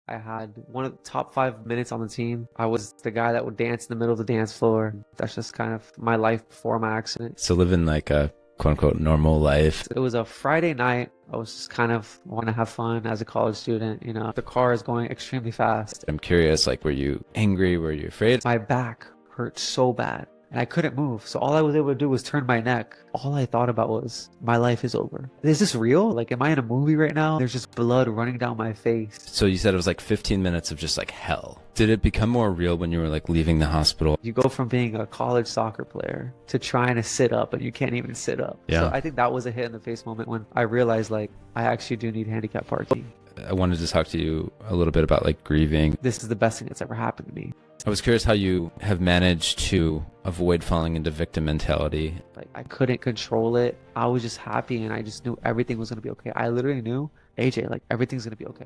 I had one of the top 5 minutes on the team. I was the guy that would dance in the middle of the dance floor. That's just kind of my life before my accident. So living like a quote unquote normal life. It was a Friday night. I was just kind of want to have fun as a college student. You know, the car is going extremely fast. I'm curious, like, were you angry? Were you afraid? My back hurt so bad and I couldn't move. So all I was able to do was turn my neck. All I thought about was, my life is over. Is this real? Like, am I in a movie right now? There's just blood running down my face. So you said it was like 15 minutes of just like hell. Did it become more real when you were like leaving the hospital? You go from being a college soccer player to trying to sit up and you can't even sit up. Yeah. So I think that was a hit in the face moment when I realized, like, I actually do need handicap parking. I wanted to talk to you a little bit about like grieving. This is the best thing that's ever happened to me. I was curious how you have managed to avoid falling into victim mentality. Like, I couldn't control it. I was just happy and I just knew everything was going to be okay. I literally knew, AJ, like, everything's going to be okay.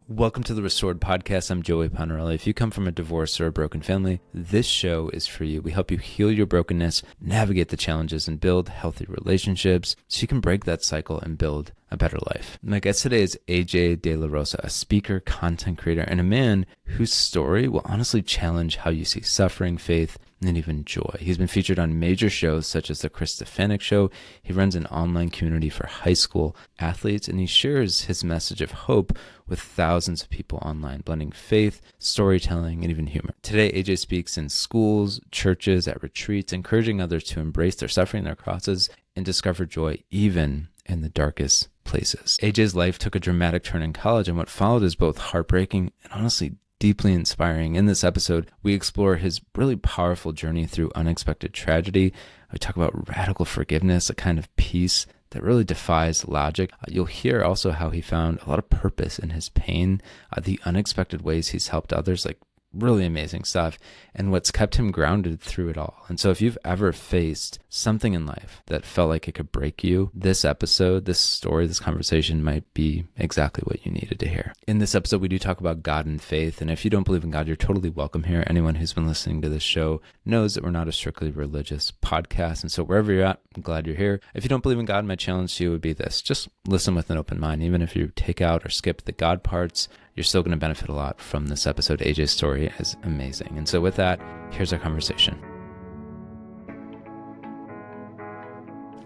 Welcome to the Restored Podcast. I'm Joey Ponarelli. If you come from a divorce or a broken family, this show is for you. We help you heal your brokenness, navigate the challenges, and build healthy relationships so you can break that cycle and build a better life. My guest today is AJ De La Rosa, a speaker, content creator, and a man whose story will honestly challenge how you see suffering, faith, and even joy. He's been featured on major shows such as The Chris Stefanick Show. He runs an online community for high school athletes, and he shares his message of hope with thousands of people online, blending faith, storytelling, and even humor. Today, AJ speaks in schools, churches, at retreats, encouraging others to embrace their suffering, their crosses, and discover joy even in the darkest places. AJ's life took a dramatic turn in college, and what followed is both heartbreaking and honestly deeply inspiring. In this episode, we explore his really powerful journey through unexpected tragedy. We talk about radical forgiveness, a kind of peace that really defies logic. You'll hear also how he found a lot of purpose in his pain, the unexpected ways he's helped others, like really amazing stuff, and what's kept him grounded through it all. And so if you've ever faced something in life that felt like it could break you, this episode, this story, this conversation might be exactly what you needed to hear. In this episode, we do talk about God and faith. And if you don't believe in God, you're totally welcome here. Anyone who's been listening to this show knows that we're not a strictly religious podcast. And so wherever you're at, I'm glad you're here. If you don't believe in God, my challenge to you would be this: just listen with an open mind. Even if you take out or skip the God parts, you're still going to benefit a lot from this episode. AJ's story is amazing. And so with that, here's our conversation.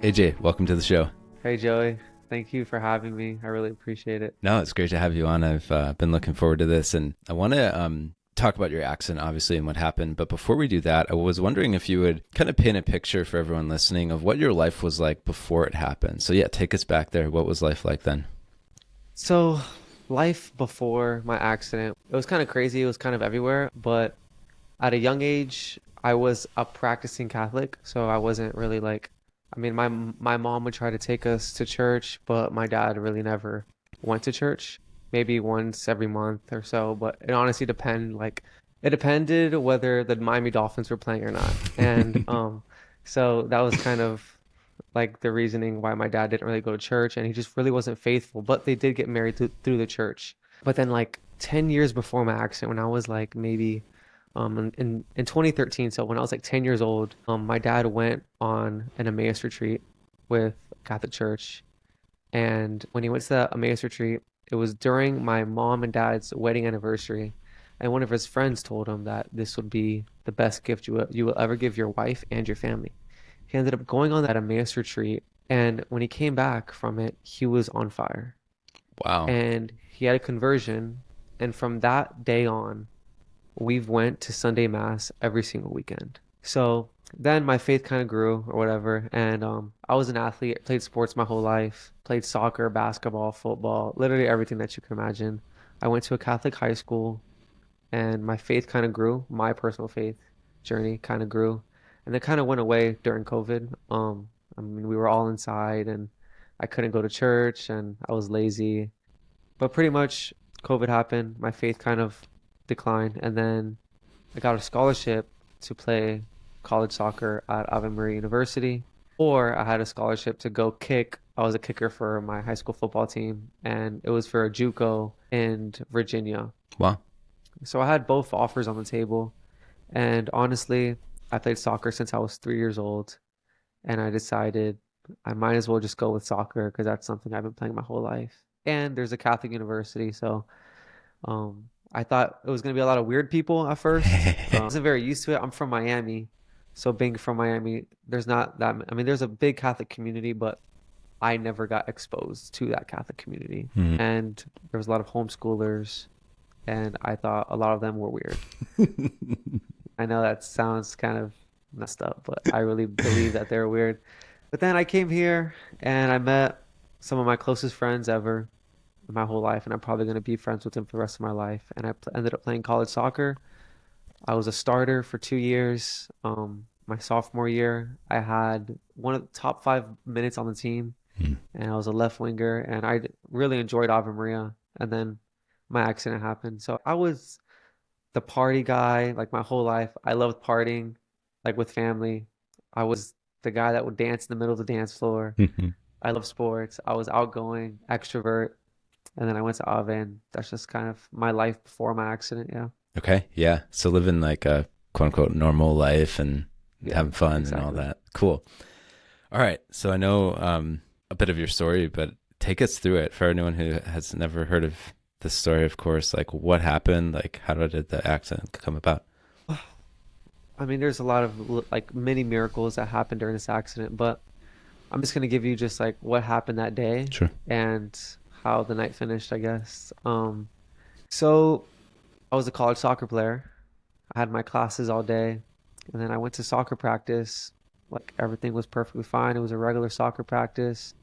AJ, welcome to the show. Hey, Joey. Thank you for having me. I really appreciate it. No, it's great to have you on. I've been looking forward to this, and I want to talk about your accident, obviously, and what happened. But before we do that, I was wondering if you would kind of paint a picture for everyone listening of what your life was like before it happened. So yeah, take us back there. What was life like then? So life before my accident, it was kind of crazy. It was kind of everywhere. But at a young age, I was a practicing Catholic. So I wasn't really like, I mean, my mom would try to take us to church, but my dad really never went to church. Maybe once every month or so. But it honestly it depended whether the Miami Dolphins were playing or not. And so that was kind of like the reasoning why my dad didn't really go to church, and he just really wasn't faithful. But they did get married through the church. But then like 10 years before my accident, when I was like maybe in 2013, so when I was like 10 years old, my dad went on an Emmaus retreat with Catholic Church. And when he went to the Emmaus retreat, it was during my mom and dad's wedding anniversary. And one of his friends told him that this would be the best gift you will ever give your wife and your family. He ended up going on that Emmaus retreat, and when he came back from it, he was on fire. Wow. And he had a conversion, and from that day on, we've went to Sunday Mass every single weekend. So then my faith kind of grew or whatever, and I was an athlete, played sports my whole life, played soccer, basketball, football, literally everything that you can imagine. I went to a Catholic high school, and my faith kind of grew. My personal faith journey kind of grew. And it kind of went away during COVID. I mean, we were all inside and I couldn't go to church and I was lazy. But pretty much COVID happened. My faith kind of declined. And then I got a scholarship to play college soccer at Ave Maria University. Or I had a scholarship to go kick. I was a kicker for my high school football team. And it was for a JUCO in Virginia. Wow. So I had both offers on the table. And honestly, I played soccer since I was 3 years old, and I decided I might as well just go with soccer because that's something I've been playing my whole life. and there's a Catholic university. So I thought it was going to be a lot of weird people at first. I wasn't very used to it. I'm from Miami. So being from Miami, there's not that, I mean, there's a big Catholic community, but I never got exposed to that Catholic community. Hmm. And there was a lot of homeschoolers, and I thought a lot of them were weird. I know that sounds kind of messed up, but I really believe that they're weird. But then I came here and I met some of my closest friends ever in my whole life, and I'm probably going to be friends with them for the rest of my life. And I ended up playing college soccer. I was a starter for 2 years. My sophomore year, I had one of the top 5 minutes on the team, Hmm. and I was a left winger, and really enjoyed Ave Maria. And then my accident happened. So I was the party guy like my whole life. I loved partying, like with family. I was the guy that would dance in the middle of the dance floor. I love sports. I was outgoing, extrovert, and then I went to Ave, and that's just kind of my life before my accident. Yeah. Okay, yeah. So living like a quote unquote normal life and Yeah, having fun and all exactly. that. Cool. All right. So I know a bit of your story, but take us through it for anyone who has never heard of this story, of course. Like what happened? Like how did the accident come about? I mean, there's a lot of like many miracles that happened during this accident, but I'm just gonna give you just like what happened that day Sure. and how the night finished, I guess. So I was a college soccer player. I had my classes all day, and then I went to soccer practice. Like everything was perfectly fine. It was a regular soccer practice.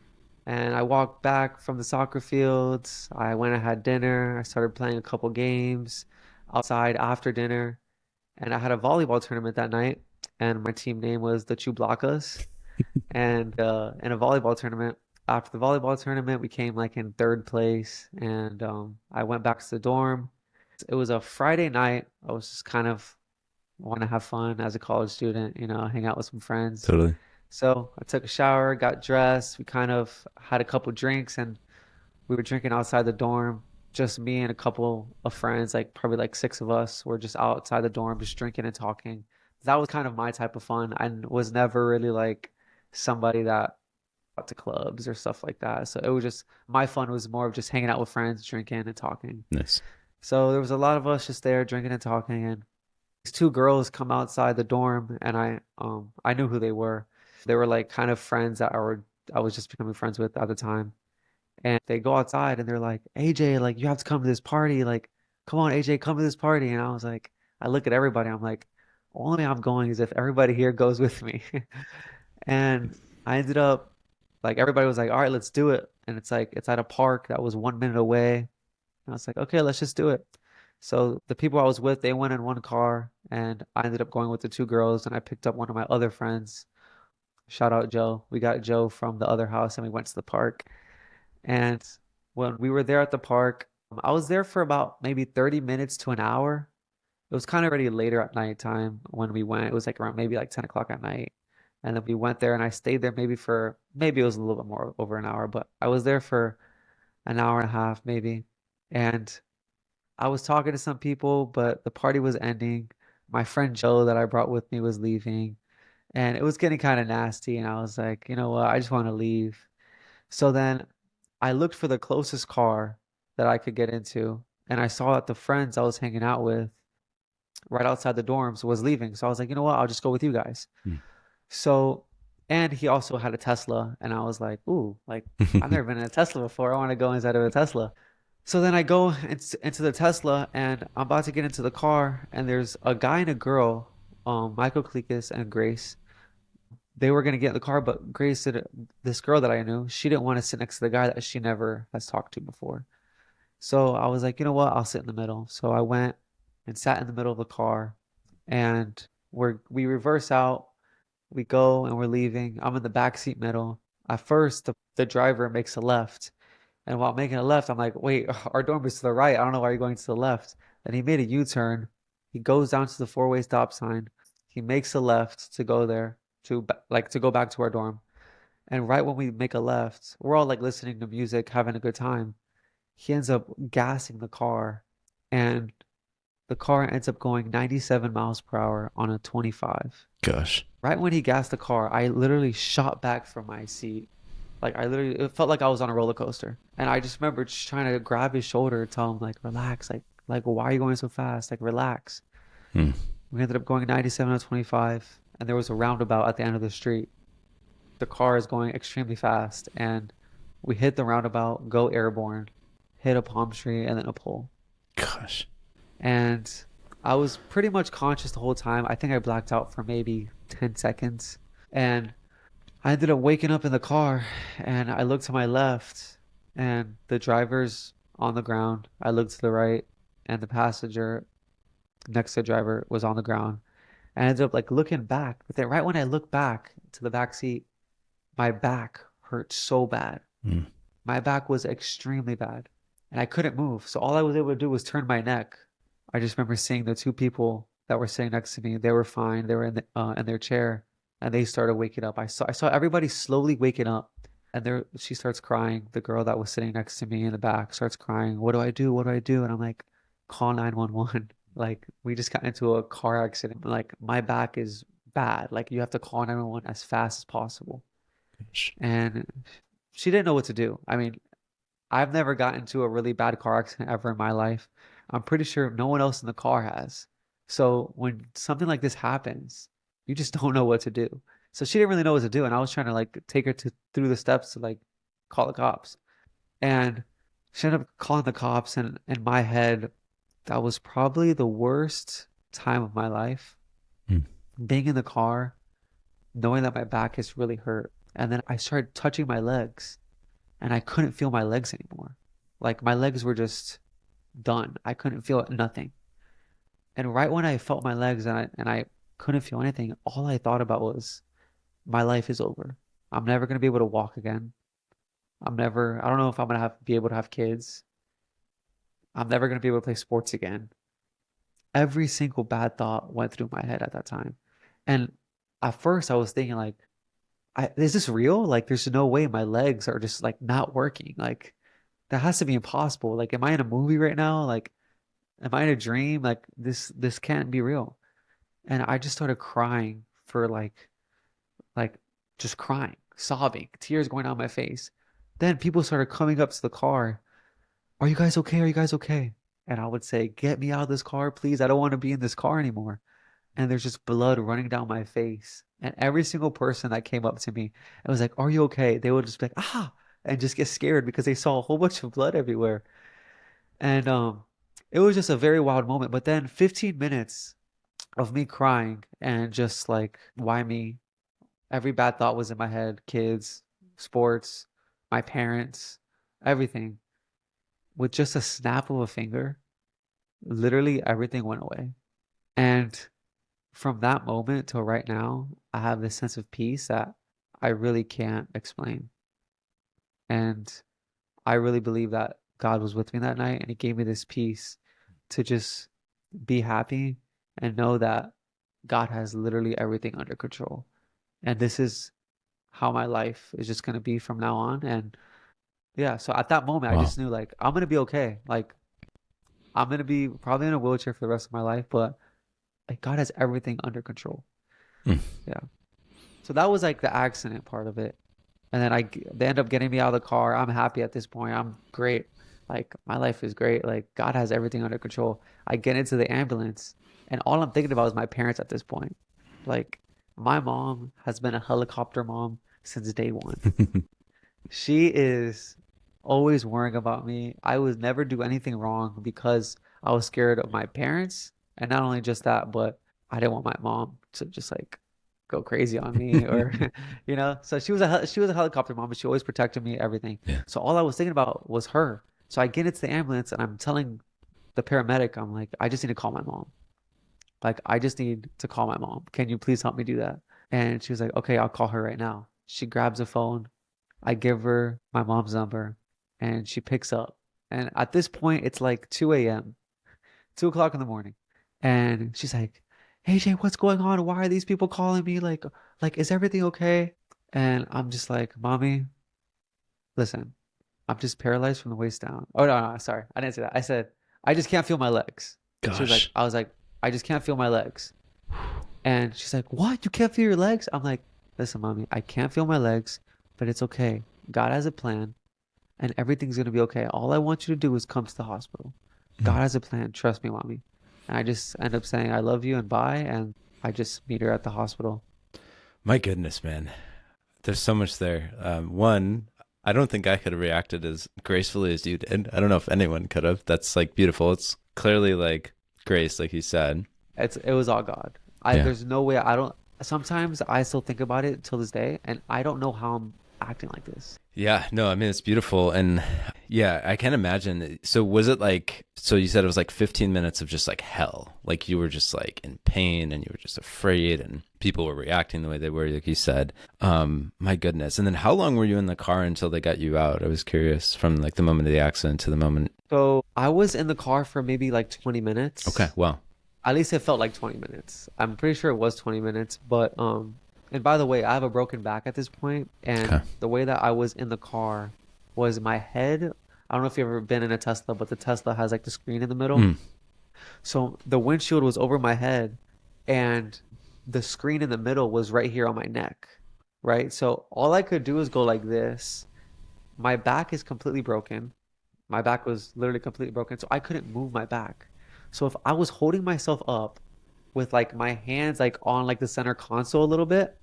And I walked back from the soccer fields. I went and had dinner. I started playing a couple games outside after dinner. And I had a volleyball tournament that night. And my team name was the Chublacas. And in a volleyball tournament, after the volleyball tournament, we came like in third place. And I went back to the dorm. It was a Friday night. I was just kind of want to have fun as a college student, hang out with some friends. Totally. So I took a shower, got dressed. We kind of had a couple drinks, and we were drinking outside the dorm. Just me and a couple of friends, like probably like 6 of us, were just outside the dorm, just drinking and talking. That was kind of my type of fun. I was never really like somebody that got to clubs or stuff like that. So it was just my fun was more of just hanging out with friends, drinking and talking. Nice. So there was a lot of us just there drinking and talking, and these two girls come outside the dorm, and I knew who they were. They were like kind of friends that I was just becoming friends with at the time. And they go outside and they're like, AJ, like you have to come to this party. Like, come on, AJ, come to this party. And I was like, I look at everybody, I'm like, only way I'm going is if everybody here goes with me. And I ended up like everybody was like, all right, let's do it. And it's like it's at a park that was 1 minute away. And I was like, okay, let's just do it. So the people I was with, they went in one car, and I ended up going with the two girls, and I picked up one of my other friends. Shout out Joe. We got Joe from the other house, and we went to the park. And when we were there at the park, I was there for about maybe 30 minutes to an hour. It was kind of already later at nighttime when we went. It was like around maybe like 10 o'clock at night. And then we went there, and I stayed there maybe it was a little bit more over an hour, but I was there for an hour and a half maybe. And I was talking to some people, but the party was ending. My friend Joe that I brought with me was leaving, and it was getting kind of nasty. And I was like, you know what? I just want to leave. So then I looked for the closest car that I could get into, and I saw that the friends I was hanging out with right outside the dorms was leaving. So I was like, you know what? I'll just go with you guys. So, and he also had a Tesla, and I was like, ooh, like I've never been in a Tesla before. I want to go inside of a Tesla. So then I go into the Tesla, and I'm about to get into the car, and there's a guy and a girl, Michael Cletus and Grace. They were gonna get in the car, but Grace did this girl that I knew, she didn't want to sit next to the guy that she never has talked to before. So I was like, you know what? I'll sit in the middle. So I went and sat in the middle of the car, and we reverse out, we go and we're leaving. I'm in the back seat middle. At first, the driver makes a left. And while making a left, I'm like, wait, our dorm is to the right. I don't know why you're going to the left. Then he made a U-turn. He goes down to the four-way stop sign. He makes a left to go there, to go back to our dorm. And right when we make a left, we're all like listening to music, having a good time. He ends up gassing the car, and the car ends up going 97 miles per hour on a 25. Gosh. Right when he gassed the car, I literally shot back from my seat, Like I literally, it felt like I was on a roller coaster. And I just remember just trying to grab his shoulder, tell him like, relax, like why are you going so fast? Like relax. Mm. We ended up going 97 on 25, and there was a roundabout at the end of the street. The car is going extremely fast, and we hit the roundabout, go airborne, hit a palm tree, and then a pole. Gosh. And I was pretty much conscious the whole time. I think I blacked out for maybe 10 seconds. And I ended up waking up in the car, and I looked to my left, and the driver's on the ground. I looked to the right, and the passenger next to the driver was on the ground. I ended up like looking back, but then right when I looked back to the back seat, my back hurt so bad. Mm. My back was extremely bad, and I couldn't move. So all I was able to do was turn my neck. I just remember seeing the two people that were sitting next to me. They were fine. They were in their chair, and they started waking up. I saw everybody slowly waking up, and there she starts crying. The girl that was sitting next to me in the back starts crying. What do I do? What do I do? And I'm like, call 911. Like we just got into a car accident. Like my back is bad. Like you have to call 911 as fast as possible. Gosh. And she didn't know what to do. I mean, I've never gotten into a really bad car accident ever in my life. I'm pretty sure no one else in the car has. So when something like this happens, you just don't know what to do. So she didn't really know what to do, and I was trying to like take her to through the steps to like call the cops. And she ended up calling the cops, and in my head, that was probably the worst time of my life. Mm. Being in the car, knowing that my back is really hurt. And then I started touching my legs, and I couldn't feel my legs anymore. Like my legs were just done. I couldn't feel nothing. And right when I felt my legs and I couldn't feel anything, all I thought about was my life is over. I'm never gonna be able to walk again. I don't know if I'm gonna be able to have kids. I'm never gonna be able to play sports again. Every single bad thought went through my head at that time. And at first I was thinking like, is this real? Like there's no way my legs are just like not working. Like that has to be impossible. Like, am I in a movie right now? Like, am I in a dream? Like this can't be real. And I just started crying for like just crying, sobbing, tears going down my face. Then people started coming up to the car. Are you guys okay? Are you guys okay? And I would say, get me out of this car, please. I don't want to be in this car anymore. And there's just blood running down my face. And every single person that came up to me and was like, are you okay? They would just be like, ah, and just get scared because they saw a whole bunch of blood everywhere. And it was just a very wild moment. But then 15 minutes of me crying and just like, why me? Every bad thought was in my head, kids, sports, my parents, everything. With just a snap of a finger, literally everything went away. And from that moment till right now, I have this sense of peace that I really can't explain. And I really believe that God was with me that night and He gave me this peace to just be happy and know that God has literally everything under control. And this is how my life is just going to be from now on. And yeah, so at that moment, I Wow. just knew like I'm going to be okay. Like I'm going to be probably in a wheelchair for the rest of my life, but like God has everything under control. Mm. Yeah. So that was like the accident part of it. And then they end up getting me out of the car. I'm happy at this point. I'm great. Like my life is great. Like God has everything under control. I get into the ambulance and all I'm thinking about is my parents at this point. Like my mom has been a helicopter mom since day one. She is always worrying about me. I would never do anything wrong because I was scared of my parents. And not only just that, but I didn't want my mom to just like go crazy on me or So she was a helicopter mom, but she always protected me, everything. Yeah. So all I was thinking about was her. So I get into the ambulance and I'm telling the paramedic, I'm like, I just need to call my mom. Like, I just need to call my mom. Can you please help me do that? And she was like, okay, I'll call her right now. She grabs a phone. I give her my mom's number and she picks up. And at this point, it's like 2 a.m., 2 o'clock in the morning. And she's like, hey, Jay, what's going on? Why are these people calling me? Like, is everything okay? And I'm just like, mommy, listen, I'm just paralyzed from the waist down. Oh, no, sorry. I didn't say that. I said, I just can't feel my legs. Gosh. I was like, I just can't feel my legs. And she's like, what? You can't feel your legs? I'm like, listen, mommy, I can't feel my legs, but it's okay. God has a plan and everything's going to be okay. All I want you to do is come to the hospital. God Mm. has a plan. Trust me, mommy. And I just end up saying, I love you and bye. And I just meet her at the hospital. My goodness, man. There's so much there. One, I don't think I could have reacted as gracefully as you did. I don't know if anyone could have. That's like beautiful. It's clearly like grace, like you said. It was all God. Yeah. There's no way I don't, sometimes I still think about it till this day and I don't know how I'm acting like this. Yeah, no, I mean it's beautiful, and yeah, I can imagine. So was it like? So you said it was like 15 minutes of just like hell, like you were just like in pain, and you were just afraid, and people were reacting the way they were, like you said. My goodness. And then how long were you in the car until they got you out? I was curious from like the moment of the accident to the moment. So I was in the car for maybe like 20 Okay, minutes. well, At least it felt like 20 minutes. I'm pretty sure it was 20 minutes, but and by the way, I have a broken back at this point, okay. and the way that I was in the car was my head. I don't know if you've ever been in a Tesla, but the Tesla has like the screen in the middle. Mm, So the windshield was over my head, and the screen in the middle was right here on my neck, right? So all I could do was go like this. My back is completely broken. My back was literally completely broken, so I couldn't move my back. So if I was holding myself up with like my hands like on like the center console a little bit,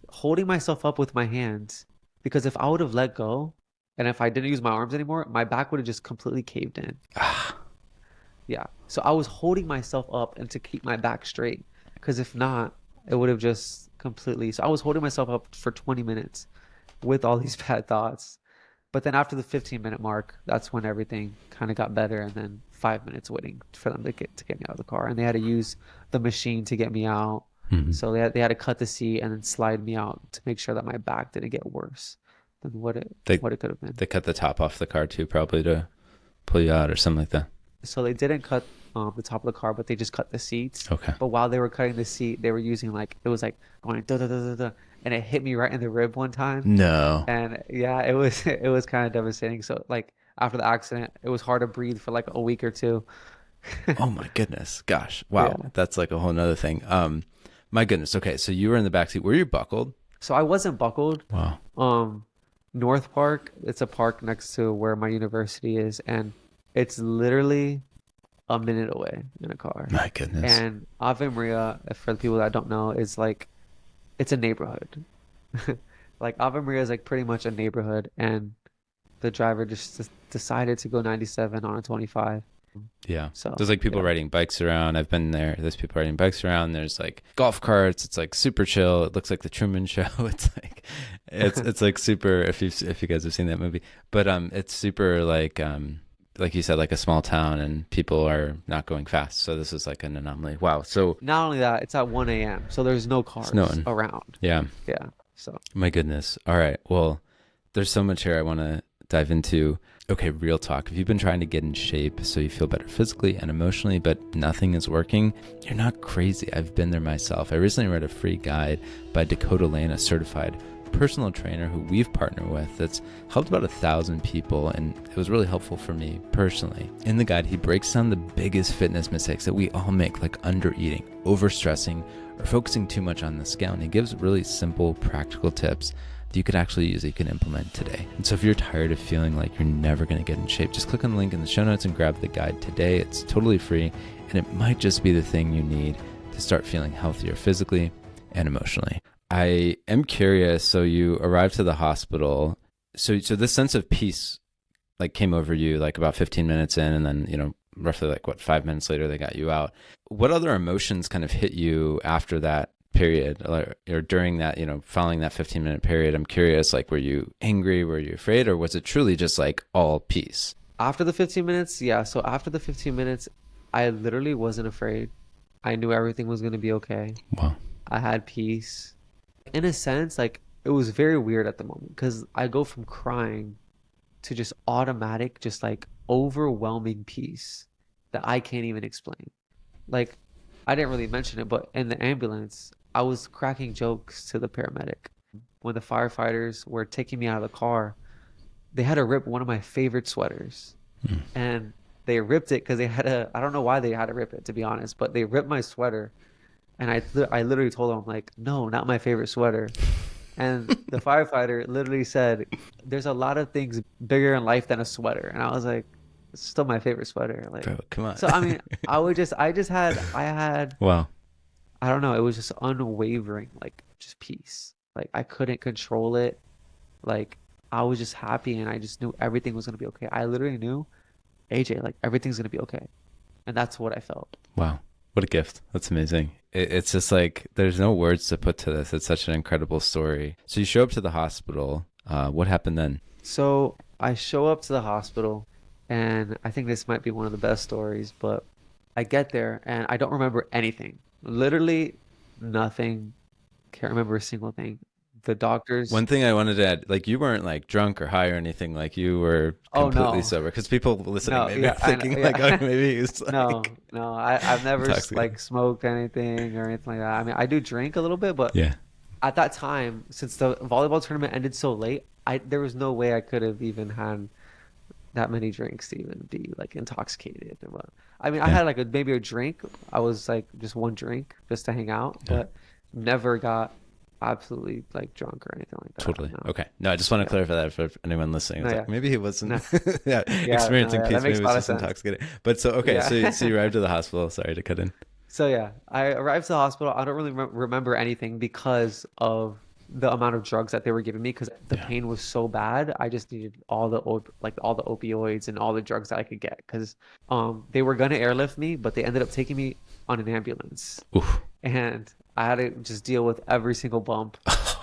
holding myself up with my hands, because if I would have let go and if I didn't use my arms anymore, my back would have just completely caved in. ah, Yeah. So I was holding myself up and to keep my back straight, because if not, it would have just completely. So I was holding myself up for 20 minutes with all these bad thoughts. But then after the 15-minute mark, that's when everything kind of got better. And then 5 minutes waiting for them to get me out of the car, and they had to use the machine to get me out. mhm. So they had to cut the seat and then slide me out to make sure that my back didn't get worse than They what it could have been. they cut the top off the car too, probably to pull you out or something like that. So they didn't cut the top of the car, but they just cut the seats. Okay. But while they were cutting the seat, they were using like it was like going da da da da da, and it hit me right in the rib one time. No. And yeah, it was it was kind of devastating. So like after the accident, it was hard to breathe for like a week or two. Oh my goodness. Gosh. Yeah. Wow. That's like a whole nother thing. My goodness. Okay. So you were in the back seat. Were you buckled? So I wasn't buckled. Wow. Um, North Park, it's a park next to where my university is, and it's literally a minute away in a car. My goodness. And Ave Maria, for the people that don't know, is like it's a neighborhood. Like Ave Maria is like pretty much a neighborhood, and the driver just decided to go 97 on a 25. Yeah. So There's like people yeah, riding bikes around. I've been there. There's people riding bikes around. There's like golf carts. It's like super chill. It looks like the Truman Show. It's like it's like super if you guys have seen that movie. But it's super like you said, like a small town and people are not going fast. So this is like an anomaly. Wow. So not only that, it's at 1 a.m., so there's no cars snowing. around. Yeah. Yeah. So My goodness. All right. Well, there's so much here I want to dive into. Okay, real talk. If you've been trying to get in shape so you feel better physically and emotionally, but nothing is working, you're not crazy. I've been there myself. I recently read a free guide by Dakota, a certified personal trainer who we've partnered with that's helped about 1,000 people, and it was really helpful for me personally. In the guide, he breaks down the biggest fitness mistakes that we all make, like under-eating, overstressing, or focusing too much on the scale, and he gives really simple, practical tips that you could actually use, that you can implement today. And so if you're tired of feeling like you're never going to get in shape, just click on the link in the show notes and grab the guide today. It's totally free, and it might just be the thing you need to start feeling healthier physically and emotionally. I am curious, so you arrived to the hospital. So this sense of peace like came over you like about 15 minutes in, and then, roughly like 5 minutes later, they got you out. What other emotions kind of hit you after that period, or during that, following that 15-minute period? I'm curious, like, were you angry? Were you afraid? Or was it truly just like all peace? after the 15 minutes, yeah. So after the 15 minutes, I literally wasn't afraid. I knew everything was going to be okay. Wow. I had peace. In a sense, like it was very weird at the moment because I go from crying to just automatic, just like overwhelming peace that I can't even explain. Like, I didn't really mention it, but in the ambulance, I was cracking jokes to the paramedic. When the firefighters were taking me out of the car, they had to rip one of my favorite sweaters. Mm. And they ripped it because they had to, I don't know why they had to rip it, to be honest, but they ripped my sweater. And I literally told them, like, no, not my favorite sweater. And the firefighter literally said, "There's a lot of things bigger in life than a sweater." And I was like, "It's still my favorite sweater." Like, Bro, come on. so I mean, I had, Wow. I don't know, it was just unwavering, like just peace. Like I couldn't control it. Like I was just happy, and I just knew everything was gonna be okay. I literally knew, AJ, like everything's gonna be okay, and that's what I felt. Wow. What a gift. That's amazing. It's just like, there's no words to put to this. It's such an incredible story. So you show up to the hospital. What happened then? So I show up to the hospital, and I think this might be one of the best stories, but I get there and I don't remember anything. Literally nothing. Can't remember a single thing. The doctors, One thing I wanted to add, like, you weren't like drunk or high or anything. Like, you were oh completely no, sober. Because people listening no, maybe are yeah, I know, thinking like, oh, yeah. maybe he's like No, I've never intoxicated. like smoked anything or anything like that. I mean, I do drink a little bit, but Yeah. at that time, since the volleyball tournament ended so late, I there was no way I could have even had that many drinks to even be like intoxicated. But I mean, I Yeah. had like maybe a drink. I was like just one drink just to hang out, Yeah. but never got absolutely like drunk or anything like that. Totally. No. Okay. No, I just want to Yeah. clarify that for anyone listening. No, It's yeah. like, maybe he wasn't No. yeah, Yeah, no, experiencing yeah. peace. That Maybe makes he a was lot of just sense. intoxicated. But so, okay. So Yeah. you arrived at the hospital. Sorry to cut in. So yeah, I arrived to the hospital. I don't really remember anything because of the amount of drugs that they were giving me because the Yeah. pain was so bad. I just needed all the like all the opioids and all the drugs that I could get because they were gonna airlift me, but they ended up taking me on an ambulance, Oof. and I had to just deal with every single bump.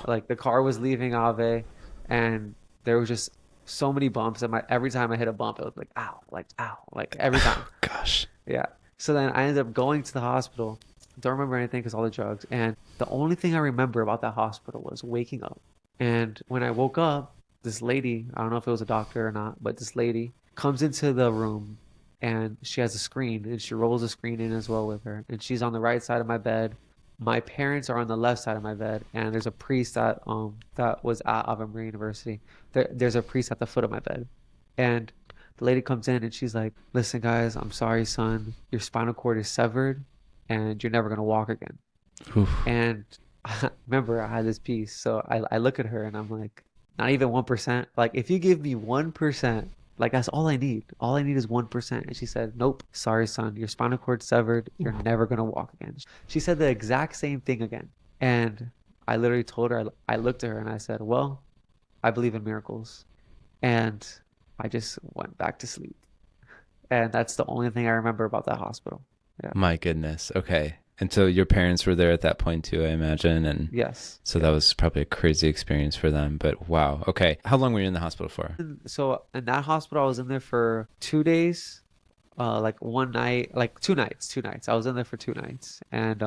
Like the car was leaving Ave, and there was just so many bumps, and my every time I hit a bump, it was like ow, like every time. Oh, gosh. Yeah. So then I ended up going to the hospital. Don't remember anything because all the drugs. And the only thing I remember about that hospital was waking up. And when I woke up, this lady, I don't know if it was a doctor or not, but this lady comes into the room and she has a screen and she rolls the screen in as well with her. And she's on the right side of my bed. My parents are on the left side of my bed, and there's a priest that was at Ave Maria University. There's a priest at the foot of my bed. And the lady comes in and she's like, "Listen, guys, I'm sorry, son. Your spinal cord is severed and you're never gonna walk again." Oof. And remember, I had this piece. So I look at her and I'm like, not even 1%. Like, if you give me 1%, like that's all I need. All I need is 1%. And she said, "Nope, sorry, son. Your spinal cord severed. You're never gonna walk again." She said the exact same thing again. And I literally told her, I looked at her and I said, "Well, I believe in miracles." And I just went back to sleep. And that's the only thing I remember about that hospital. Yeah. My goodness. Okay. And so your parents were there at that point too, I imagine. And Yes. so that Yeah. was probably a crazy experience for them. But wow. Okay. How long were you in the hospital for? So in that hospital, I was in there for 2 days, like one night, like 2 nights, 2 nights. I was in there for 2 nights, and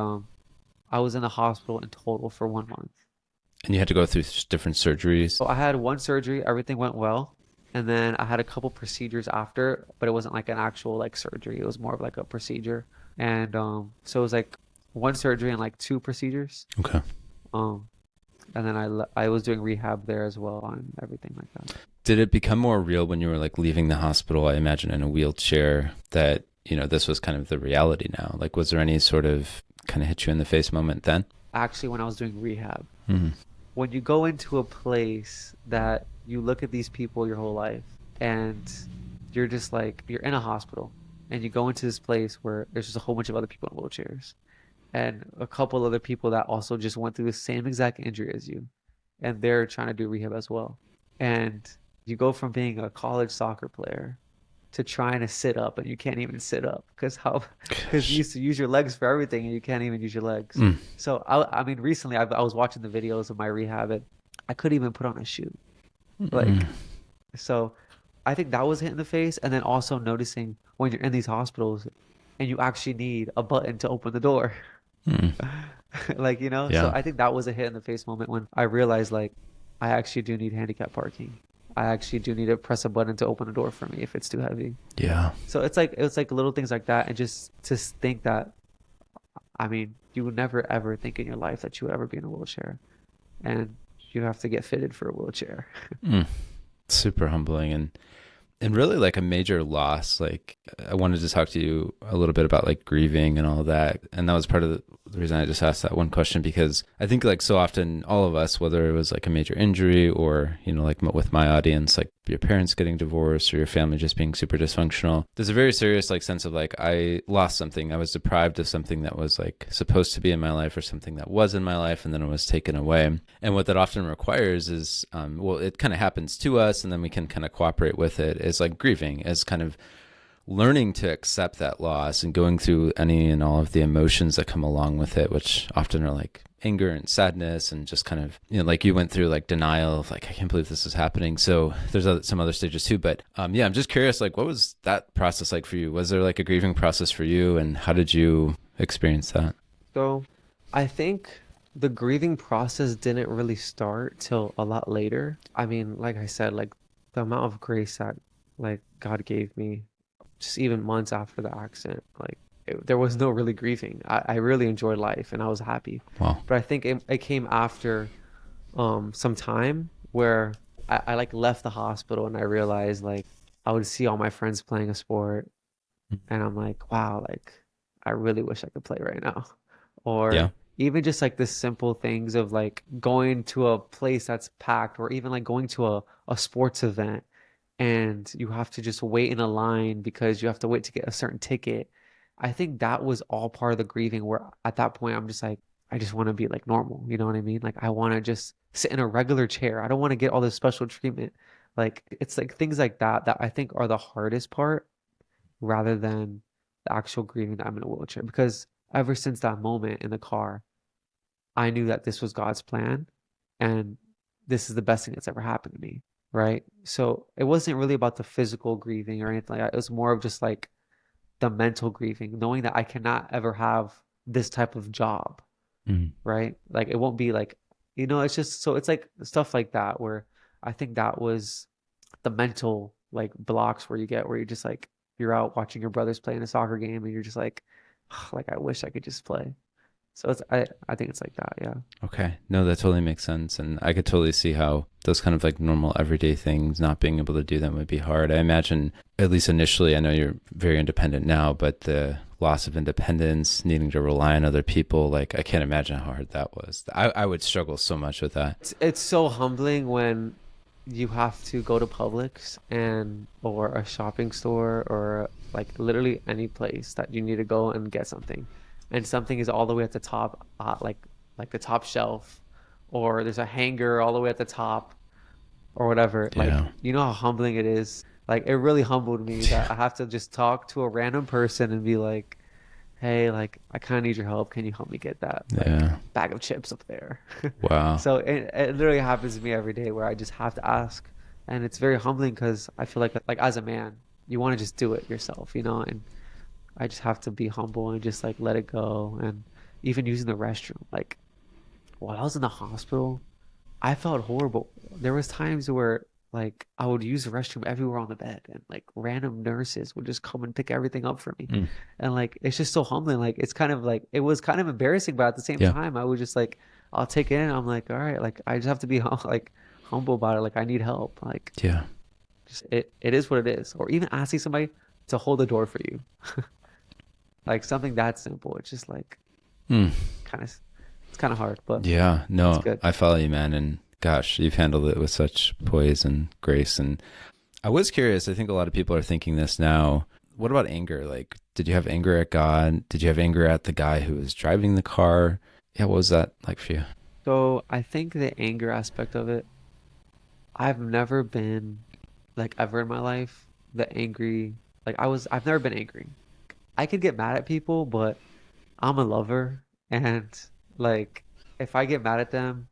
I was in the hospital in total for 1 month. And you had to go through different surgeries. So I had one surgery, everything went well, and then I had a couple procedures after, but it wasn't like an actual like surgery. It was more of like a procedure, and so it was like one surgery and like two procedures. Okay. Um, and then I was doing rehab there as well and everything like that. Did it become more real when you were like leaving the hospital, I imagine in a wheelchair, that, this was kind of the reality now? Like, was there any sort of kind of hit you in the face moment then? Actually, when I was doing rehab, Hmm. when you go into a place that you look at these people your whole life and you're just like, you're in a hospital and you go into this place where there's just a whole bunch of other people in wheelchairs and a couple other people that also just went through the same exact injury as you, and they're trying to do rehab as well. And you go from being a college soccer player to trying to sit up, and you can't even sit up because you Gosh. used to use your legs for everything and you can't even use your legs. Mm. So I mean, recently I was watching the videos of my rehab and I couldn't even put on a shoe. Mm. Like, so I think that was a hit in the face. And then also noticing when you're in these hospitals and you actually need a button to open the door. Mm. Like, so Yeah. I think that was a hit in the face moment when I realized like I actually do need handicap parking. I actually do need to press a button to open the door for me if it's too heavy. Yeah. So it's like little things like that, and just to think that, I mean, you would never ever think in your life that you would ever be in a wheelchair, and you have to get fitted for a wheelchair. Mm. Super humbling. And And really like a major loss. Like I wanted to talk to you a little bit about like grieving and all that. And that was part of the reason I just asked that one question, because I think like so often all of us, whether it was like a major injury or, you know, like with my audience, like your parents getting divorced or your family just being super dysfunctional, there's a very serious like sense of like, I lost something. I was deprived of something that was like supposed to be in my life or something that was in my life, and then it was taken away. And what that often requires is, well, it kind of happens to us and then we can kind of cooperate with it. Is like grieving, is kind of learning to accept that loss and going through any and all of the emotions that come along with it, which often are like anger and sadness and just kind of, you know, like you went through like denial of like, I can't believe this is happening. So there's some other stages too. But yeah, I'm just curious, like, what was that process like for you? Was there like a grieving process for you, and how did you experience that? So I think the grieving process didn't really start till a lot later. I mean, like I said, like the amount of grace that like God gave me just even months after the accident, like there was no really grieving. I really enjoyed life and I was happy. Wow. But I think it came after some time where I like left the hospital and I realized like I would see all my friends playing a sport and I'm like, wow, like I really wish I could play right now. Or Yeah. even just like the simple things of like going to a place that's packed, or even like going to a sports event and you have to just wait in a line because you have to wait to get a certain ticket. I think that was all part of the grieving where at that point I'm just like, I just want to be like normal. You know what I mean? Like I want to just sit in a regular chair. I don't want to get all this special treatment. Like it's like things like that that I think are the hardest part rather than the actual grieving that I'm in a wheelchair. Because ever since that moment in the car, I knew that this was God's plan and this is the best thing that's ever happened to me. Right. So it wasn't really about the physical grieving or anything like that. It was more of just like the mental grieving, knowing that I cannot ever have this type of job. Mm. Right. Like it won't be like, it's just so it's like stuff like that where I think that was the mental like blocks where you get where you're just like you're out watching your brothers play in a soccer game and you're just like, like I wish I could just play. So I think it's like that, yeah. Okay. No, that totally makes sense. And I could totally see how those kind of like normal everyday things, not being able to do them would be hard. I imagine, at least initially, I know you're very independent now, but the loss of independence, needing to rely on other people, like I can't imagine how hard that was. I would struggle so much with that. It's so humbling when you have to go to Publix and or a shopping store or like literally any place that you need to go and get something, and something is all the way at the top, like the top shelf, or there's a hanger all the way at the top or whatever. Like Yeah. you know how humbling it is. Like it really humbled me that I have to just talk to a random person and be like, hey, like I kind of need your help. Can you help me get that like Yeah. bag of chips up there? Wow. So it literally happens to me every day where I just have to ask, and it's very humbling because I feel like as a man, you want to just do it yourself, and I just have to be humble and just like let it go. And even using the restroom, like while I was in the hospital, I felt horrible. There was times where like I would use the restroom everywhere on the bed and like random nurses would just come and pick everything up for me. Mm. And like it's just so humbling. Like it's kind of like it was kind of embarrassing, but at the same Yeah. time I was just like I'll take it in. I'm like, all right, like I just have to be like humble about it. Like I need help. Like Yeah. just it is what it is. Or even asking somebody to hold the door for you. Like something that simple. It's just like Mm. kind of it's kind of hard, but Yeah. it's No, good. I follow you, man. And gosh, you've handled it with such poise and grace. And I was curious. I think a lot of people are thinking this now. What about anger? Like, did you have anger at God? Did you have anger at the guy who was driving the car? Yeah, what was that like for you? So I think the anger aspect of it, I've never been like ever in my life the angry like I've never been angry. I could get mad at people, but I'm a lover and like if I get mad at them,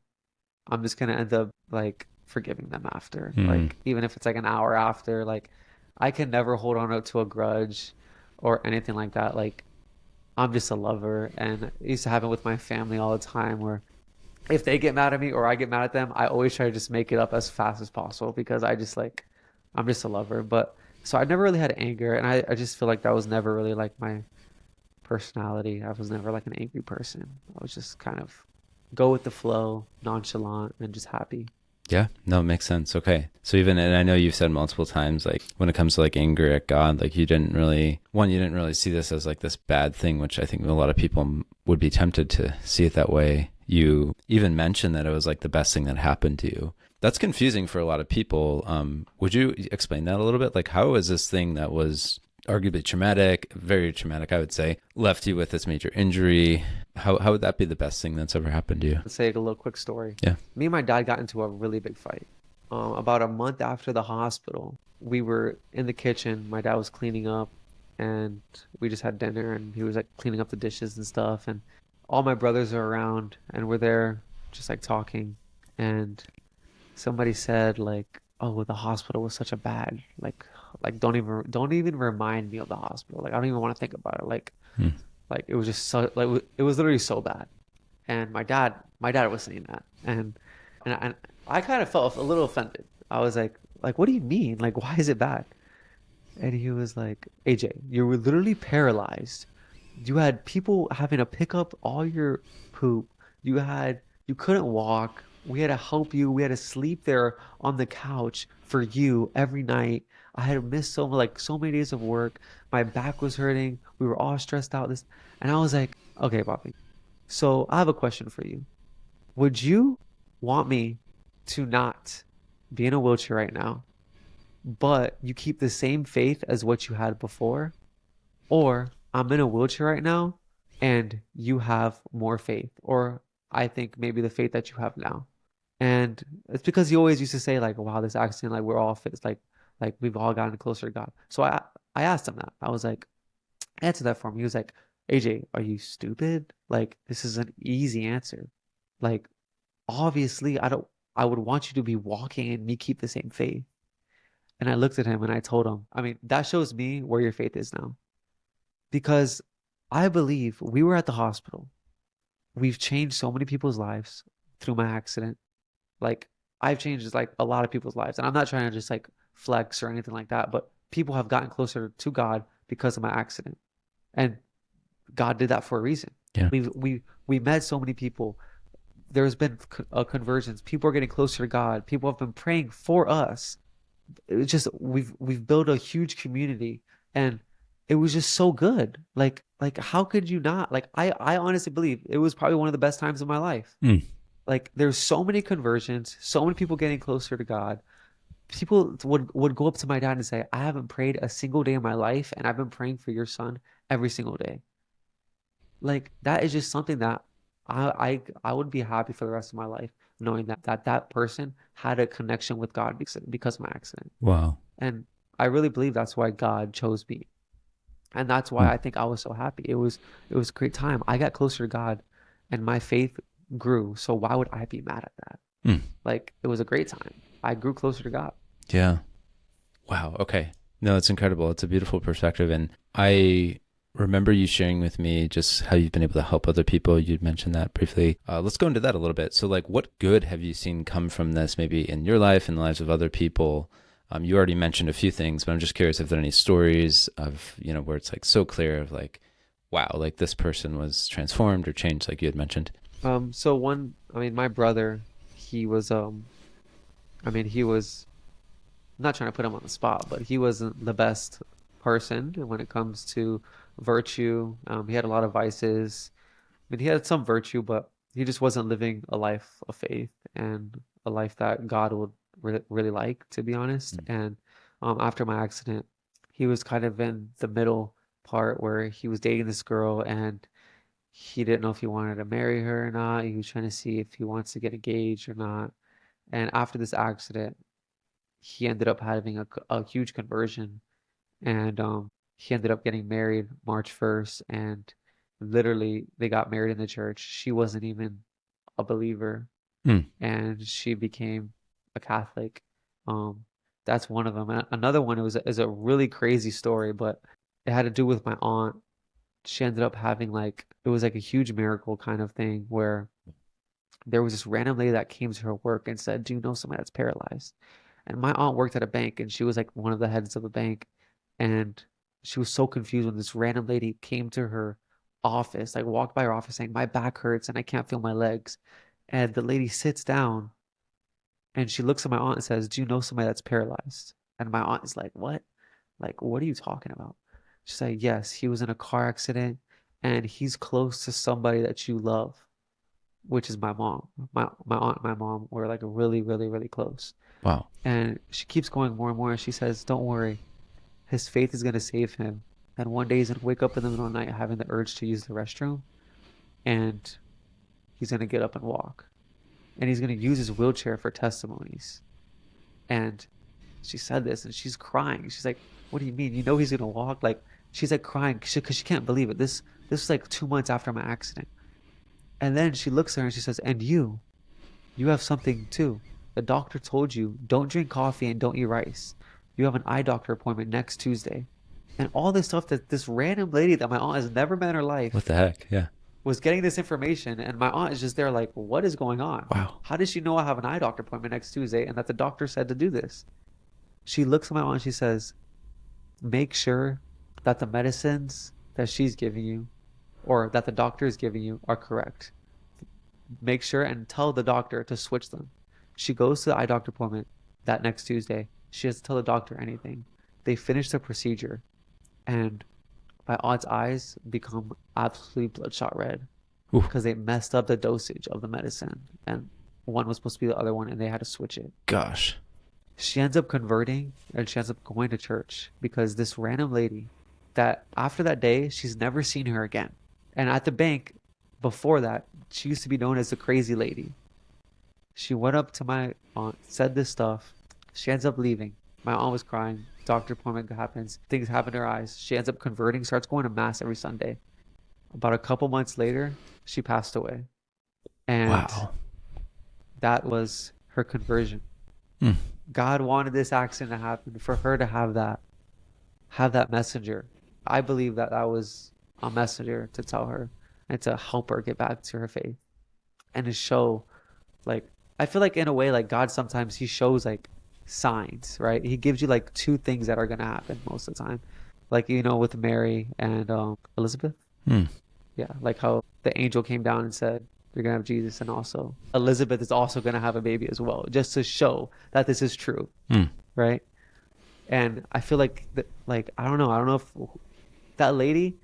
I'm just gonna end up like forgiving them after. Hmm. Like even if it's like an hour after, like I can never hold on to a grudge or anything like that. Like I'm just a lover and it used to happen with my family all the time where if they get mad at me or I get mad at them, I always try to just make it up as fast as possible because I just like I'm just a lover. But so I never really had anger and I just feel like that was never really like my personality. I was never like an angry person. I was just kind of go with the flow, nonchalant, and just happy. Yeah, no, it makes sense. Okay. So even, and I know you've said multiple times, like when it comes to like anger at God, like you didn't really, one, you didn't really see this as like this bad thing, which I think a lot of people would be tempted to see it that way. You even mentioned that it was like the best thing that happened to you. That's confusing for a lot of people. Would you explain that a little bit? Like, how is this thing that was arguably traumatic, very traumatic, I would say, left you with this major injury? How would that be the best thing that's ever happened to you? Let's say a little quick story. Yeah. Me and my dad got into a really big fight. About a month after the hospital, we were in the kitchen. My dad was cleaning up, and we just had dinner, and he was like cleaning up the dishes and stuff. And all my brothers are around, and we're there just like talking. And somebody said like, "Oh, well, the hospital was such a bad like don't even remind me of the hospital. Like I don't even want to think about it. Hmm. Like it was just so like it was literally so bad." And my dad was saying that, and I kind of felt a little offended. I was like, what do you mean? Like, why is it bad? And he was like, AJ, you were literally paralyzed. You had people having to pick up all your poop. You couldn't walk. We had to help you. We had to sleep there on the couch for you every night. I had missed so many days of work. My back was hurting. We were all stressed out. And I was like, okay, Bobby. So I have a question for you. Would you want me to not be in a wheelchair right now, but you keep the same faith as what you had before? Or I'm in a wheelchair right now and you have more faith, or I think maybe the faith that you have now. And it's because he always used to say like, wow, this accident, like we're all fit. It's like we've all gotten closer to God. So I asked him that. I was like, answer that for me. He was like, AJ, are you stupid? Like, this is an easy answer. Like, obviously, I would want you to be walking and me keep the same faith. And I looked at him and I told him, I mean, that shows me where your faith is now. Because I believe we were at the hospital. We've changed so many people's lives through my accident. Like, I've changed like a lot of people's lives. And I'm not trying to just like flex or anything like that, but people have gotten closer to God because of my accident. And God did that for a reason. Yeah. We met so many people. There's been conversions. People are getting closer to God. People have been praying for us. It's just we've built a huge community, and it was just so good. Like how could you not? Like I honestly believe it was probably one of the best times of my life. Hmm. Like there's so many conversions, so many people getting closer to God. People would go up to my dad and say, "I haven't prayed a single day in my life, and I've been praying for your son every single day." Like that is just something that I would be happy for the rest of my life knowing that person had a connection with God because of my accident. Wow. And I really believe that's why God chose me. And that's why Hmm. I think I was so happy. It was a great time. I got closer to God and my faith grew. So why would I be mad at that? Hmm. Like it was a great time. I grew closer to God. Yeah. Wow. Okay. No, it's incredible. It's a beautiful perspective. And I remember you sharing with me just how you've been able to help other people. You'd mentioned that briefly. Let's go into that a little bit. So, like, what good have you seen come from this, maybe in your life and the lives of other people? You already mentioned a few things, but I'm just curious if there are any stories of, where it's like so clear of like, wow, like this person was transformed or changed, like you had mentioned. So I mean, my brother, he was, I mean, he was I'm not trying to put him on the spot, but he wasn't the best person when it comes to virtue. He had a lot of vices. I mean, he had some virtue, but he just wasn't living a life of faith and a life that God would really like, to be honest. Mm. And after my accident, he was kind of in the middle part where he was dating this girl and he didn't know if he wanted to marry her or not. He was trying to see if he wants to get engaged or not. And after this accident, he ended up having a huge conversion and he ended up getting married March 1st and literally they got married in the church. She wasn't even a believer Mm. and she became a Catholic. Um, that's one of them. And another one is a really crazy story, but it had to do with my aunt. She ended up having like it was like a huge miracle kind of thing where there was this random lady that came to her work and said, "Do you know somebody that's paralyzed?" And my aunt worked at a bank and she was like one of the heads of the bank. And she was so confused when this random lady came to her office, like walked by her office saying, "My back hurts and I can't feel my legs." And the lady sits down And she looks at my aunt and says, "Do you know somebody that's paralyzed?" And my aunt is like, "What? Like, what are you talking about?" She's like, "Yes, he was in a car accident and he's close to somebody that you love," which is my mom. My aunt and my mom were like really, really, really close. Wow. And she keeps going more and more. And she says, "Don't worry, his faith is gonna save him. And one day he's gonna wake up in the middle of the night having the urge to use the restroom, and he's gonna get up and walk. And he's gonna use his wheelchair for testimonies." And she said this and she's crying. She's like, "What do you mean? You know he's gonna walk?" Like she's like crying because she can't believe it. This was like 2 months after my accident. And then she looks at her and she says, "And you have something too. The doctor told you don't drink coffee and don't eat rice. You have an eye doctor appointment next Tuesday." And all this stuff that this random lady that my aunt has never met in her What life the heck? Yeah. was getting this information, and my aunt is just there like, "What is going on? Wow. How does she know I have an eye doctor appointment next Tuesday and that the doctor said to do this?" She looks at my aunt and she says, "Make sure that the medicines that she's giving you or that the doctor is giving you are correct. Make sure and tell the doctor to switch them." She goes to the eye doctor appointment that next Tuesday. She doesn't tell the doctor anything. They finish the procedure, and my aunt's eyes become absolutely bloodshot red Ooh. because they messed up the dosage of the medicine, and one was supposed to be the other one, and they had to switch it. Gosh. She ends up converting and she ends up going to church because this random lady that after that day, she's never seen her again. And at the bank before that, she used to be known as the crazy lady. She went up to my aunt, said this stuff. She ends up leaving. My aunt was crying. Doctor appointment happens. Things happen to her eyes. She ends up converting, starts going to mass every Sunday. About a couple months later, she passed away. And Wow. that was her conversion. Hmm. God wanted this accident to happen for her to have that messenger. I believe that that was a messenger to tell her and to help her get back to her faith and to show, like, I feel like in a way, like God sometimes he shows like signs, right? He gives you like two things that are gonna happen most of the time, like with Mary and Elizabeth. Hmm. Yeah, like how the angel came down and said, "You're gonna have Jesus," and also Elizabeth is also gonna have a baby as well, just to show that this is true, Hmm. right? And I feel like like I don't know if that lady.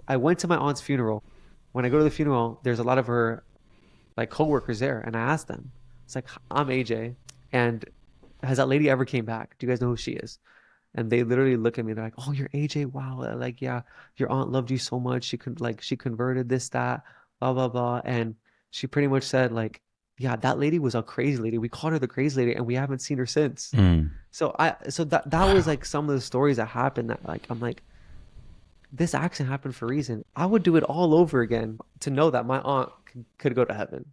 I went to my aunt's funeral. When I go to the funeral, there's a lot of her like coworkers there, and I asked them, it's like, "I'm AJ, and has that lady ever came back? Do you guys know who she is?" And they literally look at me. They're like, "Oh, you're AJ. Wow. Like, yeah, your aunt loved you so much. She converted this, that, blah, blah, blah." And she pretty much said like, "Yeah, that lady was a crazy lady. We called her the crazy lady and we haven't seen her since." Hmm. So that was Wow. like some of the stories that happened that like, I'm like, this accident happened for a reason. I would do it all over again to know that my aunt could go to heaven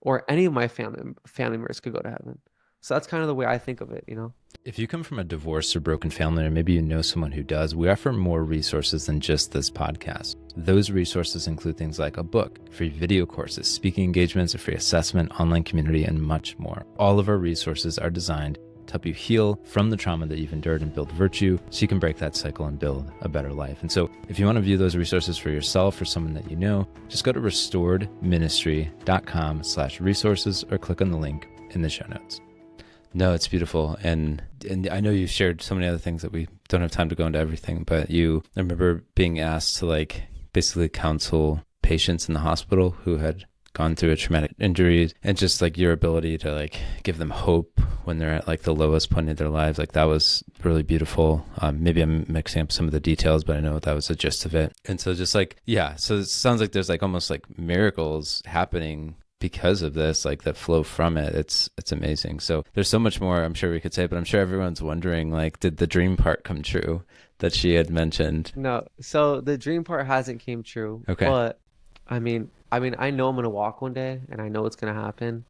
or any of my family members could go to heaven. So that's kind of the way I think of it. If you come from a divorced or broken family, or maybe you know someone who does, we offer more resources than just this podcast. Those resources include things like a book, free video courses, speaking engagements, a free assessment, online community, and much more. All of our resources are designed to help you heal from the trauma that you've endured and build virtue so you can break that cycle and build a better life. And so if you want to view those resources for yourself or someone that you know, just go to restoredministry.com/resources or click on the link in the show notes. No, it's beautiful. And I know you shared so many other things that we don't have time to go into everything, but I remember being asked to like basically counsel patients in the hospital who had gone through a traumatic injury, and just like your ability to like give them hope when they're at like the lowest point of their lives. Like that was really beautiful. Maybe I'm mixing up some of the details, but I know that was the gist of it. And so just like, yeah, so it sounds like there's like almost like miracles happening because of this, like that flow from it. It's amazing. So there's so much more I'm sure we could say, but I'm sure everyone's wondering, like, did the dream part come true that she had mentioned? No, so the dream part hasn't came true, Okay. but I know I'm gonna walk one day, and I know it's gonna happen.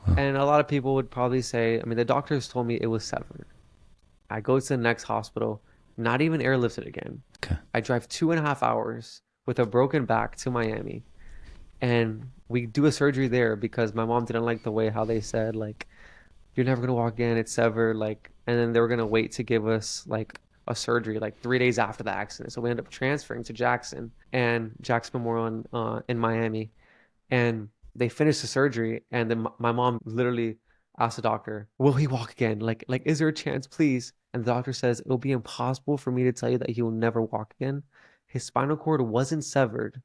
Wow. And a lot of people would probably say, the doctors told me it was severed. I go to the next hospital, not even airlifted again. Okay. I drive 2.5 hours with a broken back to Miami, and we do a surgery there because my mom didn't like the way how they said like, "You're never gonna walk again, it's severed," like, and then they were gonna wait to give us like a surgery like 3 days after the accident. So we ended up transferring to Jackson Memorial in Miami, and they finished the surgery, and then my mom literally asked the doctor, will he walk again? Is there a chance, please? And the doctor says it'll be impossible for me to tell you that he will never walk again. His spinal cord wasn't severed.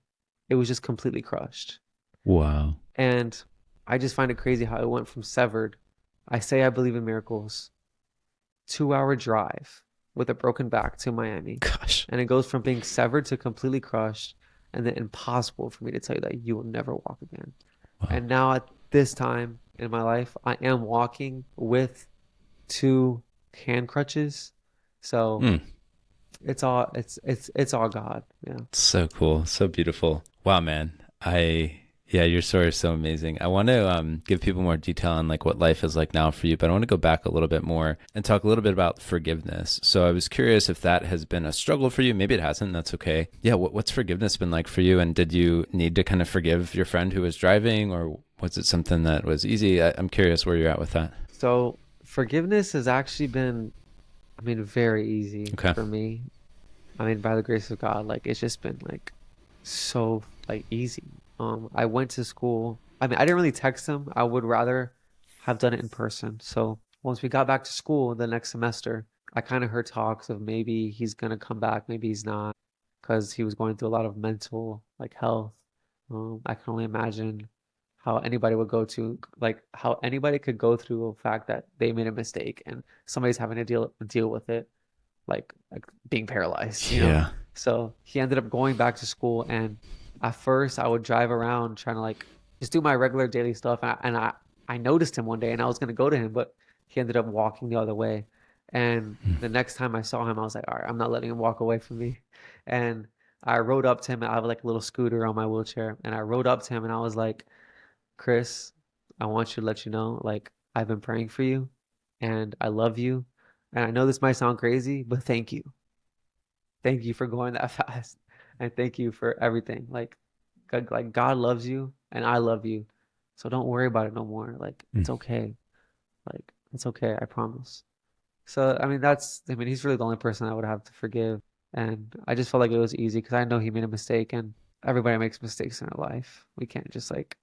It was just completely crushed. Wow. And I just find it crazy how it went from severed. I say I believe in miracles. 2 hour drive with a broken back to Miami. Gosh. And it goes from being severed to completely crushed and then impossible for me to tell you that you will never walk again. Wow. And now at this time in my life, I am walking with two hand crutches. So Mm. it's all God. Yeah. So cool. So beautiful. Wow, man. Yeah, your story is so amazing. I want to give people more detail on like what life is like now for you, but I want to go back a little bit more and talk a little bit about forgiveness. So I was curious if that has been a struggle for you. Maybe it hasn't. That's okay. Yeah. What's forgiveness been like for you? And did you need to kind of forgive your friend who was driving, or was it something that was easy? I'm curious where you're at with that. So forgiveness has actually been, I mean, very easy Okay. for me. I mean, by the grace of God, like it's just been like so like easy. I went to school. I mean, I didn't really text him. I would rather have done it in person. So once we got back to school the next semester, I kind of heard talks of maybe he's gonna come back, maybe he's not, because he was going through a lot of mental like health. I can only imagine how anybody would go to like how anybody could go through the fact that they made a mistake and somebody's having to deal with it like being paralyzed, you know? Yeah. So he ended up going back to school, and at first I would drive around trying to like just do my regular daily stuff, and I noticed him one day, and I was gonna go to him, but he ended up walking the other way. And Mm. the next time I saw him, I was like, all right, I'm not letting him walk away from me. And I rode up to him. I have like a little scooter on my wheelchair, and I rode up to him, and I was like, Chris, I want you to let you know, like, I've been praying for you and I love you. And I know this might sound crazy, but thank you. Thank you for going that fast. And thank you for everything. Like God loves you and I love you. So don't worry about it no more. Like, Mm. it's okay. Like, it's okay. I promise. So, I mean, he's really the only person I would have to forgive. And I just felt like it was easy because I know he made a mistake and everybody makes mistakes in their life. We can't just like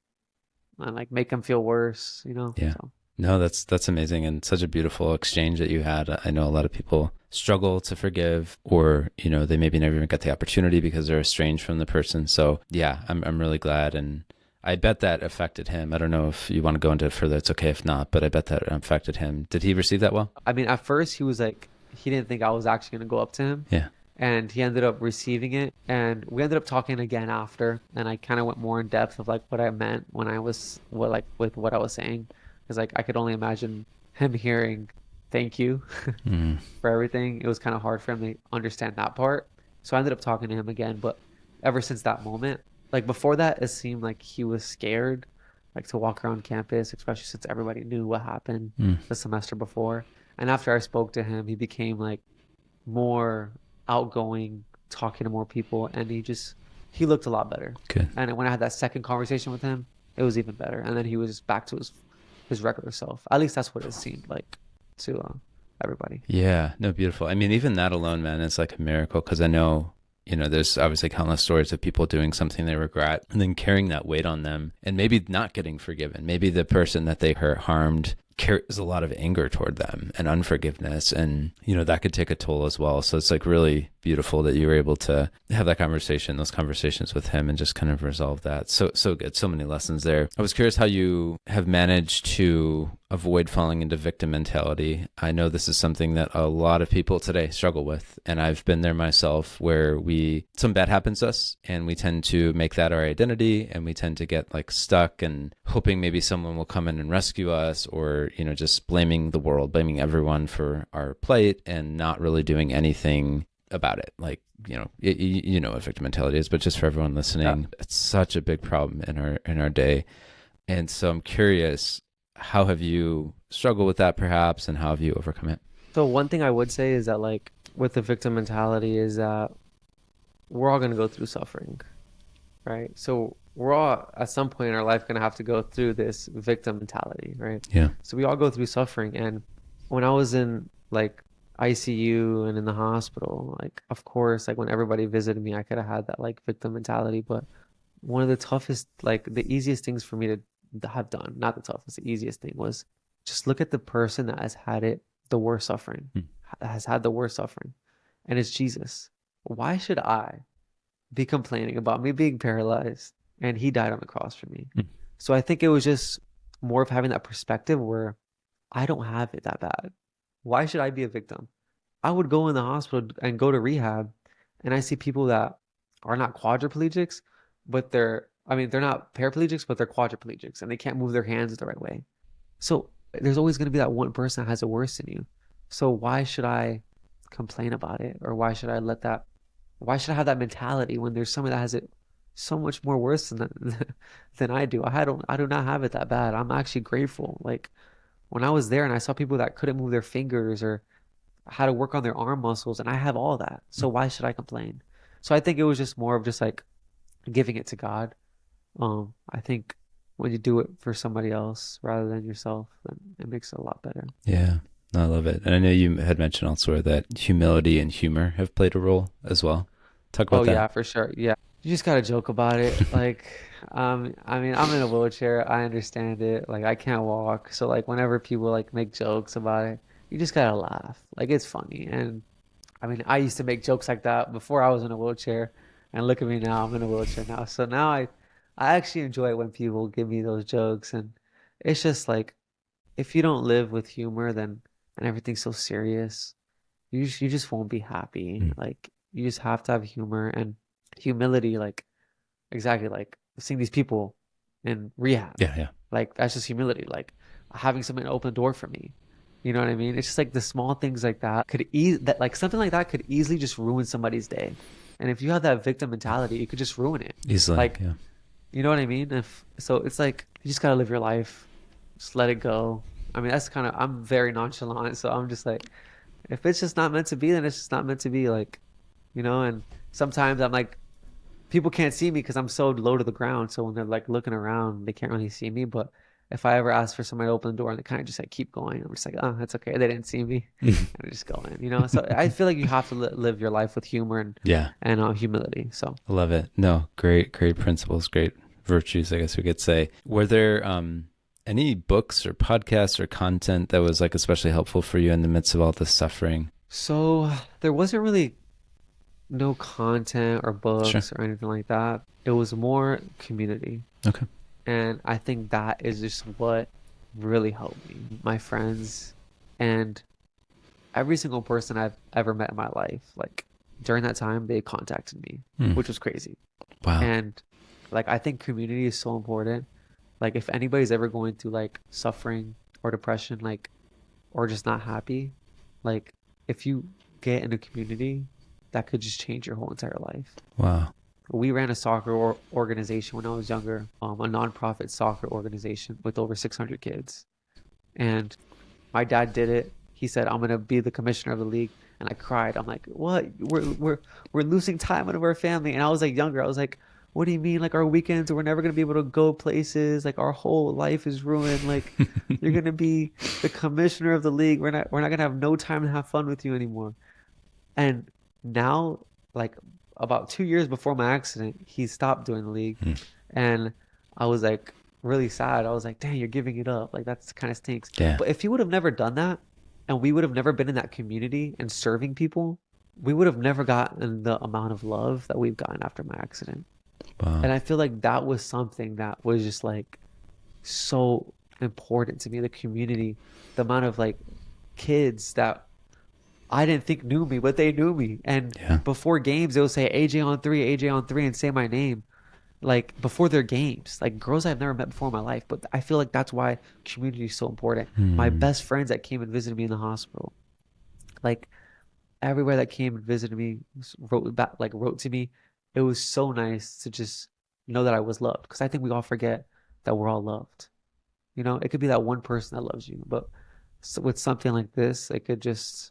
make him feel worse, you know? Yeah. So No, that's amazing and such a beautiful exchange that you had. I know a lot of people struggle to forgive, or they maybe never even got the opportunity because they're estranged from the person. So yeah, I'm really glad, and I bet that affected him. I don't know if you want to go into it further. It's okay if not, but I bet that affected him. Did he receive that well? I mean, at first he was like, he didn't think I was actually gonna go up to him, Yeah. and he ended up receiving it, and we ended up talking again after, and I kind of went more in depth of like what I meant when I was what like with what I was saying, because like I could only imagine him hearing thank you Mm. for everything. It was kind of hard for him to understand that part. So I ended up talking to him again, but ever since that moment, like before that, it seemed like he was scared, like to walk around campus, especially since everybody knew what happened Mm. the semester before. And after I spoke to him, he became like more outgoing, talking to more people, and he looked a lot better. Good. And when I had that second conversation with him, it was even better. And then he was back to his regular self. At least that's what it seemed like to everybody. Yeah, no, beautiful. I mean, even that alone, man, is like a miracle, because I know, there's obviously countless stories of people doing something they regret and then carrying that weight on them and maybe not getting forgiven. Maybe the person that they hurt, harmed, carries a lot of anger toward them and unforgiveness. And, that could take a toll as well. So it's like really beautiful that you were able to have that conversation, those conversations with him, and just kind of resolve that. So good. So many lessons there. I was curious how you have managed to avoid falling into victim mentality. I know this is something that a lot of people today struggle with, and I've been there myself, where something bad happens to us and we tend to make that our identity, and we tend to get like stuck and hoping maybe someone will come in and rescue us, or just blaming the world, blaming everyone for our plight and not really doing anything about it. Like, you know what victim mentality is, but just for everyone listening, Yeah. it's such a big problem in our day. And so I'm curious, how have you struggled with that perhaps, and how have you overcome it? So one thing I would say is that like with the victim mentality is that we're all gonna go through suffering, right? So we're all at some point in our life gonna have to go through this victim mentality, right? Yeah. So we all go through suffering. And when I was in like ICU and in the hospital, like of course, like when everybody visited me, I could have had that like victim mentality. But one of the toughest, like the easiest things for me to have done, not the toughest, the easiest thing was just look at the person that has had it the worst suffering, Mm, has had the worst suffering, and it's Jesus. Why should I be complaining about me being paralyzed and he died on the cross for me? mm, So I think it was just more of having that perspective where I don't have it that bad. Why should I be a victim? I would go in the hospital and go to rehab, and I see people that are not quadriplegics, but they're not paraplegics, but they're quadriplegics and they can't move their hands the right way. So there's always going to be that one person that has it worse than you. So why should I complain about it? Or why should I have that mentality when there's someone that has it so much more worse than I do? I do not have it that bad. I'm actually grateful. Like when I was there and I saw people that couldn't move their fingers or how to work on their arm muscles, and I have all that. mm. So why should I complain? So I think it was just more of just like giving it to God. I think when you do it for somebody else rather than yourself, then it makes it a lot better. Yeah, no, I love it. And I know you had mentioned elsewhere that humility and humor have played a role as well. Talk Oh about that. yeah, for sure. Yeah. You just gotta joke about it. Like, I mean, I'm in a wheelchair. I understand it. Like, I can't walk. So like whenever people like make jokes about it, you just gotta laugh. Like it's funny. And I mean, I used to make jokes like that before I was in a wheelchair. And look at me now, I'm in a wheelchair now. So now I actually enjoy it when people give me those jokes. And it's just like if you don't live with humor, then and everything's so serious, you just won't be happy. Mm. Like you just have to have humor and humility, like exactly like seeing these people in rehab. Yeah, yeah. Like that's just humility. Like having someone open the door for me. You know what I mean? It's just like the small things like that could that like something like that could easily just ruin somebody's day. And if you have that victim mentality, it could just ruin it. Easily, Like, yeah. you know what I mean? If so, it's like you just gotta live your life, just let it go. I mean, that's kind of I'm very nonchalant, so I'm just like, if it's just not meant to be, then it's just not meant to be. Like, and sometimes I'm like, people can't see me because I'm so low to the ground. So when they're like looking around, they can't really see me. But if I ever ask for somebody to open the door and they kind of just like keep going, I'm just like, oh, that's okay. They didn't see me, and I just go in. So I feel like you have to live your life with humor Yeah, and humility. So. I love it. No, great principles, great virtues, I guess we could say. Were there any books or podcasts or content that was like especially helpful for you in the midst of all this suffering? So there wasn't really no content or Sure. books or anything like that. It was more community. Okay. And I think that is just what really helped me. My friends and every single person I've ever met in my life, like during that time, they contacted me, Mm. which was crazy. Wow. And like I think community is so important. Like if anybody's ever going through like suffering or depression, like or just not happy, like if you get in a community, that could just change your whole entire life. Wow. We ran a soccer organization when I was younger, a nonprofit soccer organization with over 600 kids. And my dad did it. He said, "I'm gonna be the commissioner of the league," and I cried. I'm like, "What? We're losing time out of our family." And I was like younger. I was like, "What do you mean? Like our weekends, we're never gonna be able to go places. Like our whole life is ruined. Like you're gonna be the commissioner of the league. We're not gonna have no time to have fun with you anymore." And now, like about 2 years before my accident, he stopped doing the league, Mm. and I was like really sad. I was like, "Dang, you're giving it up. Like that's kind of stinks." Yeah. But if he would have never done that, and we would have never been in that community and serving people, we would have never gotten the amount of love that we've gotten after my accident. Wow. And I feel like that was something that was just like so important to me, the community, the amount of like kids that I didn't think knew me, but they knew me. And Yeah. before games, they would say AJ on three, AJ on three, and say my name. Like before their games, like girls I've never met before in my life. But I feel like that's why community is so important. My Mm. best friends that came and visited me in the hospital, like everywhere that came and visited me, wrote back, like wrote to me. It was so nice to just know that I was loved. Because I think we all forget that we're all loved. It could be that one person that loves you, but with something like this, it could just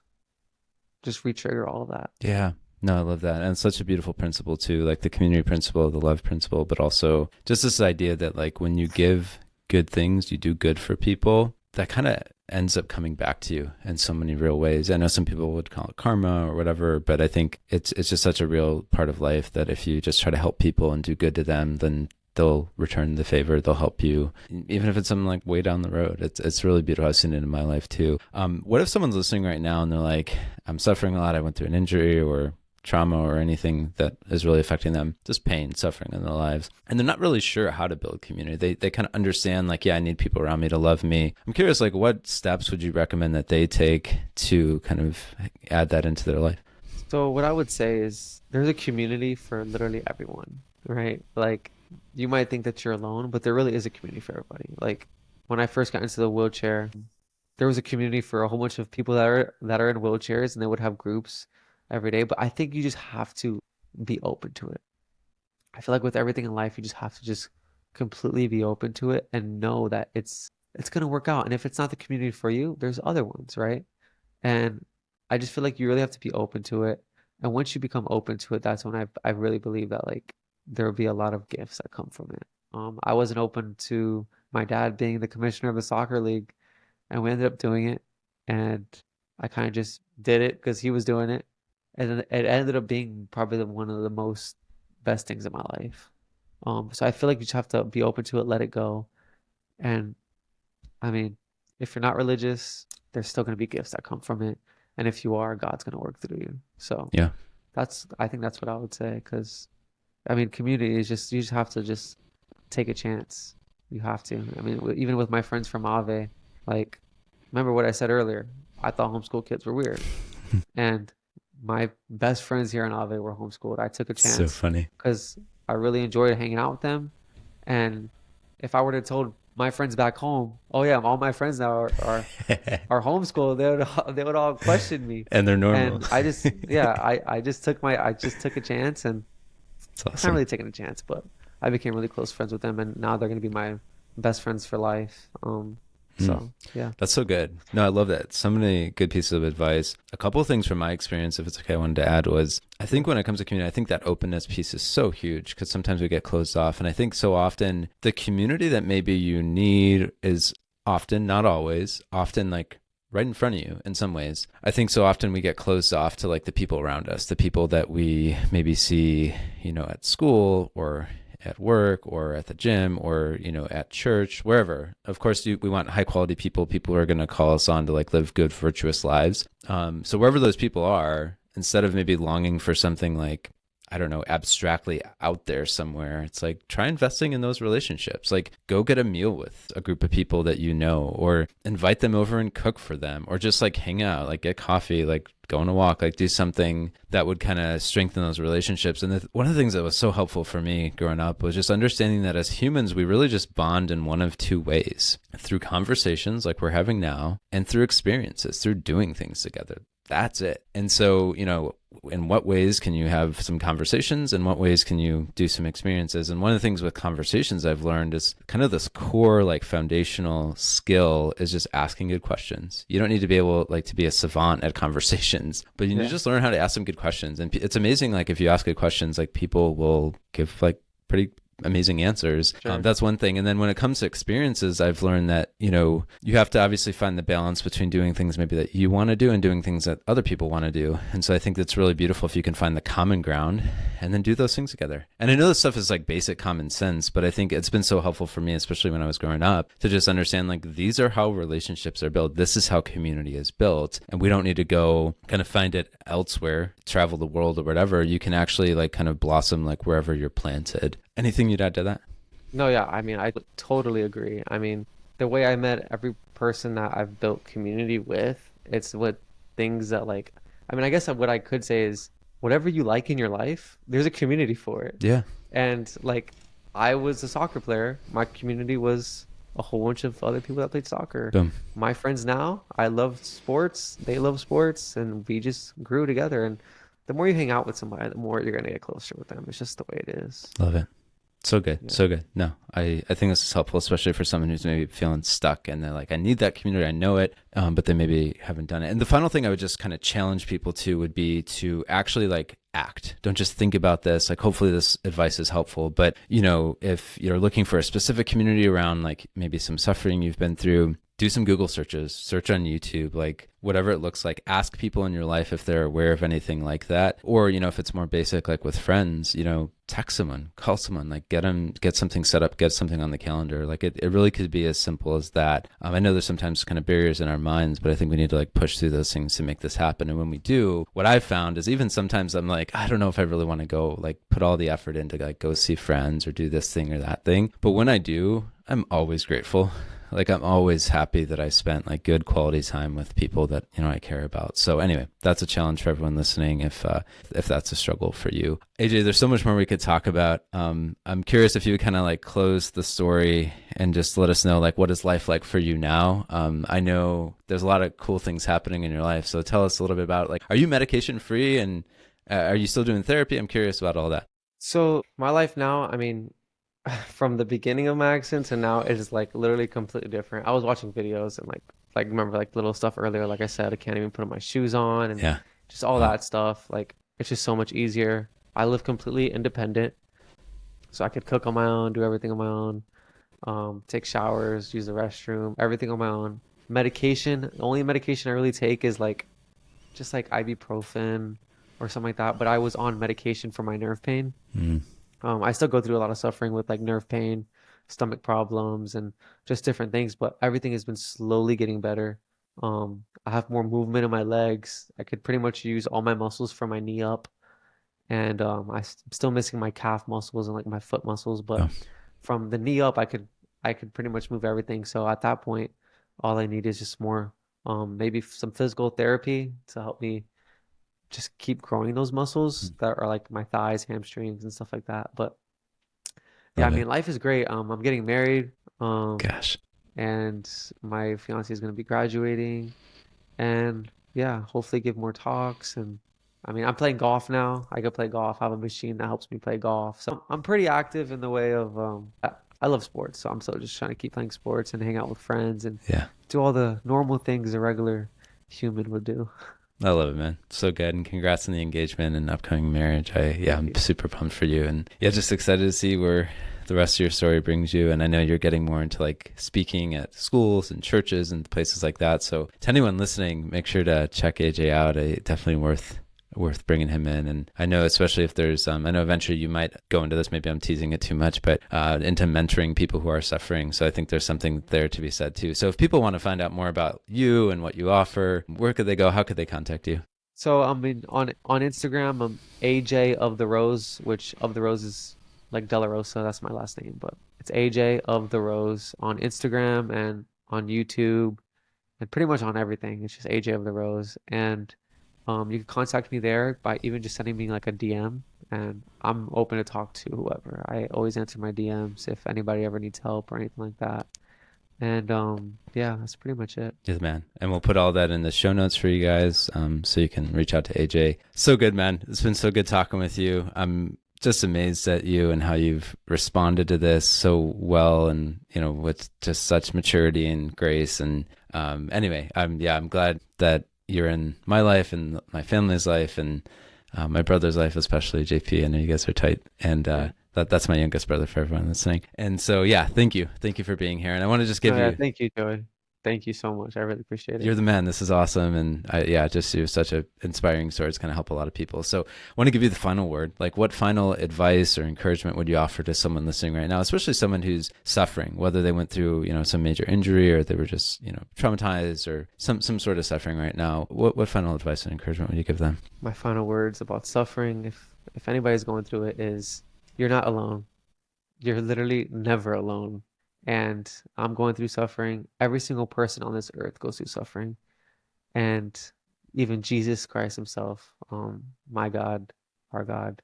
re-trigger all of that. Yeah. No, I love that. And it's such a beautiful principle too, like the community principle, the love principle, but also just this idea that like when you give good things, you do good for people, that kind of ends up coming back to you in so many real ways. I know some people would call it karma or whatever, but I think it's just such a real part of life that if you just try to help people and do good to them, then they'll return the favor. They'll help you, even if it's something like way down the road. It's really beautiful. I've seen it in my life too. What if someone's listening right now and they're like, I'm suffering a lot. I went through an injury or trauma or anything that is really affecting them, just pain, suffering in their lives. And they're not really sure how to build community. They kind of understand like, yeah, I need people around me to love me. I'm curious, like what steps would you recommend that they take to kind of add that into their life? So what I would say is there's a community for literally everyone, right? Like you might think that you're alone, but there really is a community for everybody. Like when I first got into the wheelchair, there was a community for a whole bunch of people that are in wheelchairs and they would have groups every day. But I think you just have to be open to it. I feel like with everything in life, you just have to just completely be open to it and know that it's gonna work out. And if it's not the community for you, there's other ones, right? And I just feel like you really have to be open to it. And once you become open to it, that's when I really believe that like there will be a lot of gifts that come from it. I wasn't open to my dad being the commissioner of the soccer league, and we ended up doing it. And I kind of just did it because he was doing it, and then it ended up being probably one of the most best things in my life. So I feel like you just have to be open to it, let it go, and I mean, if you're not religious, there's still going to be gifts that come from it. And if you are, God's going to work through you. So Yeah. I think that's what I would say. Because, I mean, community is just, you just have to just take a chance. You have to. I mean, even with my friends from Ave, like, remember what I said earlier? I thought homeschool kids were weird. And my best friends here in Ave were homeschooled. I took a So chance funny. because I really enjoyed hanging out with them. And if I were to told my friends back home, oh yeah, all my friends now are homeschooled, they would all question me. And they're normal. And I just yeah, I just took a chance, and It's it's not awesome. really taking a chance, but I became really close friends with them, and now they're gonna be my best friends for life. Mm. So yeah. That's so good. No, I love that. So many good pieces of advice. A couple of things from my experience, if it's okay, I wanted to add was I think when it comes to community, I think that openness piece is so huge because sometimes we get closed off. And I think so often the community that maybe you need is often, not always, often like right in front of you in some ways. I think so often we get closed off to like the people around us, the people that we maybe see, at school or at work or at the gym or, at church, wherever. Of course, we want high quality people who are going to call us on to like live good, virtuous lives. So wherever those people are, instead of maybe longing for something like, I don't know, abstractly out there somewhere, it's like try investing in those relationships. Like go get a meal with a group of people that you know, or invite them over and cook for them, or just like hang out, like get coffee, like go on a walk, like do something that would kind of strengthen those relationships. And one of the things that was so helpful for me growing up was just understanding that as humans, we really just bond in one of two ways: through conversations like we're having now, and through experiences, through doing things together. That's it. And so, in what ways can you have some conversations? In what ways can you do some experiences? And one of the things with conversations I've learned is kind of this core, like foundational skill is just asking good questions. You don't need to be able like to be a savant at conversations, but you need to just learn how to ask some good questions. And it's amazing. Like if you ask good questions, like people will give like pretty amazing answers. Sure. That's one thing. And then when it comes to experiences, I've learned that, you have to obviously find the balance between doing things maybe that you want to do and doing things that other people want to do. And so I think that's really beautiful if you can find the common ground and then do those things together. And I know this stuff is like basic common sense, but I think it's been so helpful for me, especially when I was growing up, to just understand like these are how relationships are built. This is how community is built. And we don't need to go kind of find it elsewhere, travel the world or whatever. You can actually like kind of blossom like wherever you're planted. Anything you'd add to that? No, yeah, I mean, I totally agree. I mean, the way I met every person that I've built community with, it's with things that like, I mean, I guess what I could say is whatever you like in your life, there's a community for it. Yeah. And like, I was a soccer player. My community was a whole bunch of other people that played soccer. Boom. My friends now, I love sports. They love sports, and we just grew together. And the more you hang out with somebody, the more you're gonna get closer with them. It's just the way it is. Love it. So good. Yeah. So good. No, I think this is helpful, especially for someone who's maybe feeling stuck and they're like, I need that community. I know it, but they maybe haven't done it. And the final thing I would just kind of challenge people to would be to actually like act. Don't just think about this. Like, hopefully this advice is helpful, but if you're looking for a specific community around like maybe some suffering you've been through, do some Google searches, search on YouTube, like whatever it looks like. Ask people in your life if they're aware of anything like that. Or, if it's more basic, like with friends, text someone, call someone, like get something set up, get something on the calendar. Like it really could be as simple as that. I know there's sometimes kind of barriers in our minds, but I think we need to like push through those things to make this happen. And when we do, what I've found is even sometimes I'm like, I don't know if I really want to go like put all the effort into like go see friends or do this thing or that thing. But when I do, I'm always grateful. Like I'm always happy that I spent like good quality time with people that, I care about. So anyway, that's a challenge for everyone listening if that's a struggle for you. AJ, there's so much more we could talk about. I'm curious if you would kind of like close the story and just let us know like what is life like for you now? I know there's a lot of cool things happening in your life. So tell us a little bit about like, are you medication free and are you still doing therapy? I'm curious about all that. So my life now, I mean, from the beginning of my accident to now, it is like literally completely different. I was watching videos and like remember like little stuff earlier. Like I said, I can't even put my shoes on and Yeah. just all Wow. that stuff. Like it's just so much easier. I live completely independent, so I could cook on my own, do everything on my own, take showers, use the restroom, everything on my own. Medication, the only medication I really take is like just like ibuprofen or something like that. But I was on medication for my nerve pain. Mm. I still go through a lot of suffering with like nerve pain, stomach problems, and just different things, but everything has been slowly getting better. I have more movement in my legs. I could pretty much use all my muscles from my knee up, and I'm still missing my calf muscles and like my foot muscles, but Oh, from the knee up, I could pretty much move everything. So at that point, all I need is just more, maybe some physical therapy to help me just keep growing those muscles that are like my thighs, hamstrings, and stuff like that. But yeah, I love it. mean, life is great. I'm getting married, um, Gosh. and my fiance is going to be graduating, and yeah, hopefully give more talks. And I mean, I'm playing golf now. I could play golf. I have a machine that helps me play golf. So I'm pretty active in the way of I love sports, so I'm still just trying to keep playing sports and hang out with friends and Yeah. do all the normal things a regular human would do. I love it, man. So good. And congrats on the engagement and upcoming marriage. Thank I'm you. super pumped for you. And yeah, just excited to see where the rest of your story brings you. And I know you're getting more into like speaking at schools and churches and places like that. So to anyone listening, make sure to check AJ out. Definitely worth bringing him in. And I know, especially if there's, I know eventually you might go into this, maybe I'm teasing it too much, but into mentoring people who are suffering. So I think there's something there to be said too. So if people want to find out more about you and what you offer, where could they go? How could they contact you? So I mean on Instagram I'm AJ of the Rose, which of the Rose is like Della Rosa, that's my last name, but it's AJ of the Rose on Instagram and on YouTube and pretty much on everything. It's just AJ of the Rose. And you can contact me there by even just sending me like a DM and I'm open to talk to whoever. I always answer my DMs if anybody ever needs help or anything like that. And yeah, that's pretty much it. Yes, man. And we'll put all that in the show notes for you guys, so you can reach out to AJ. So good, man. It's been so good talking with you. I'm just amazed at you and how you've responded to this so well, and with just such maturity and grace. And anyway, I'm glad that you're in my life and my family's life and my brother's life, especially JP. I know you guys are tight, and Yeah. that's my youngest brother for everyone listening. And so, yeah, thank you for being here. And I want to just No, give yeah, you. thank you, Joey. Thank you so much. I really appreciate it. You're the man. This is awesome. And just you're such an inspiring story. It's going to help a lot of people. So I want to give you the final word. Like, what final advice or encouragement would you offer to someone listening right now, especially someone who's suffering, whether they went through, some major injury or they were just, traumatized or some sort of suffering right now? What final advice and encouragement would you give them? My final words about suffering, if anybody's going through it, is you're not alone. You're literally never alone. And I'm going through suffering. Every single person on this earth goes through suffering. And even Jesus Christ himself, my God, our God.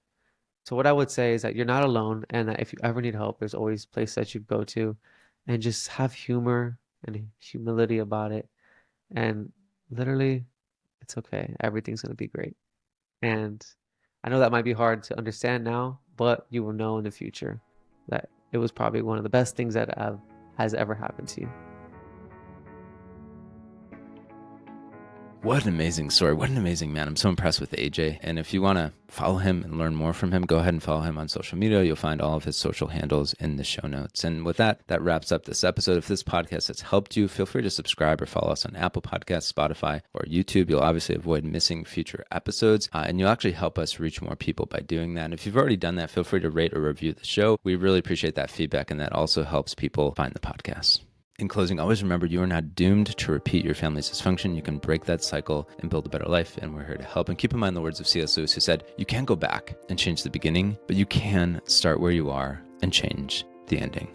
So what I would say is that you're not alone and that if you ever need help, there's always a place that you go to and just have humor and humility about it. And literally, it's okay. Everything's going to be great. And I know that might be hard to understand now, but you will know in the future that it was probably one of the best things that has ever happened to you. What an amazing story. What an amazing man. I'm so impressed with AJ. And if you want to follow him and learn more from him, go ahead and follow him on social media. You'll find all of his social handles in the show notes. And with that, that wraps up this episode. If this podcast has helped you, feel free to subscribe or follow us on Apple Podcasts, Spotify, or YouTube. You'll obviously avoid missing future episodes, and you'll actually help us reach more people by doing that. And if you've already done that, feel free to rate or review the show. We really appreciate that feedback, and that also helps people find the podcast. In closing, always remember you are not doomed to repeat your family's dysfunction. You can break that cycle and build a better life, and we're here to help. And keep in mind the words of C.S. Lewis, who said, you can't go back and change the beginning, but you can start where you are and change the ending.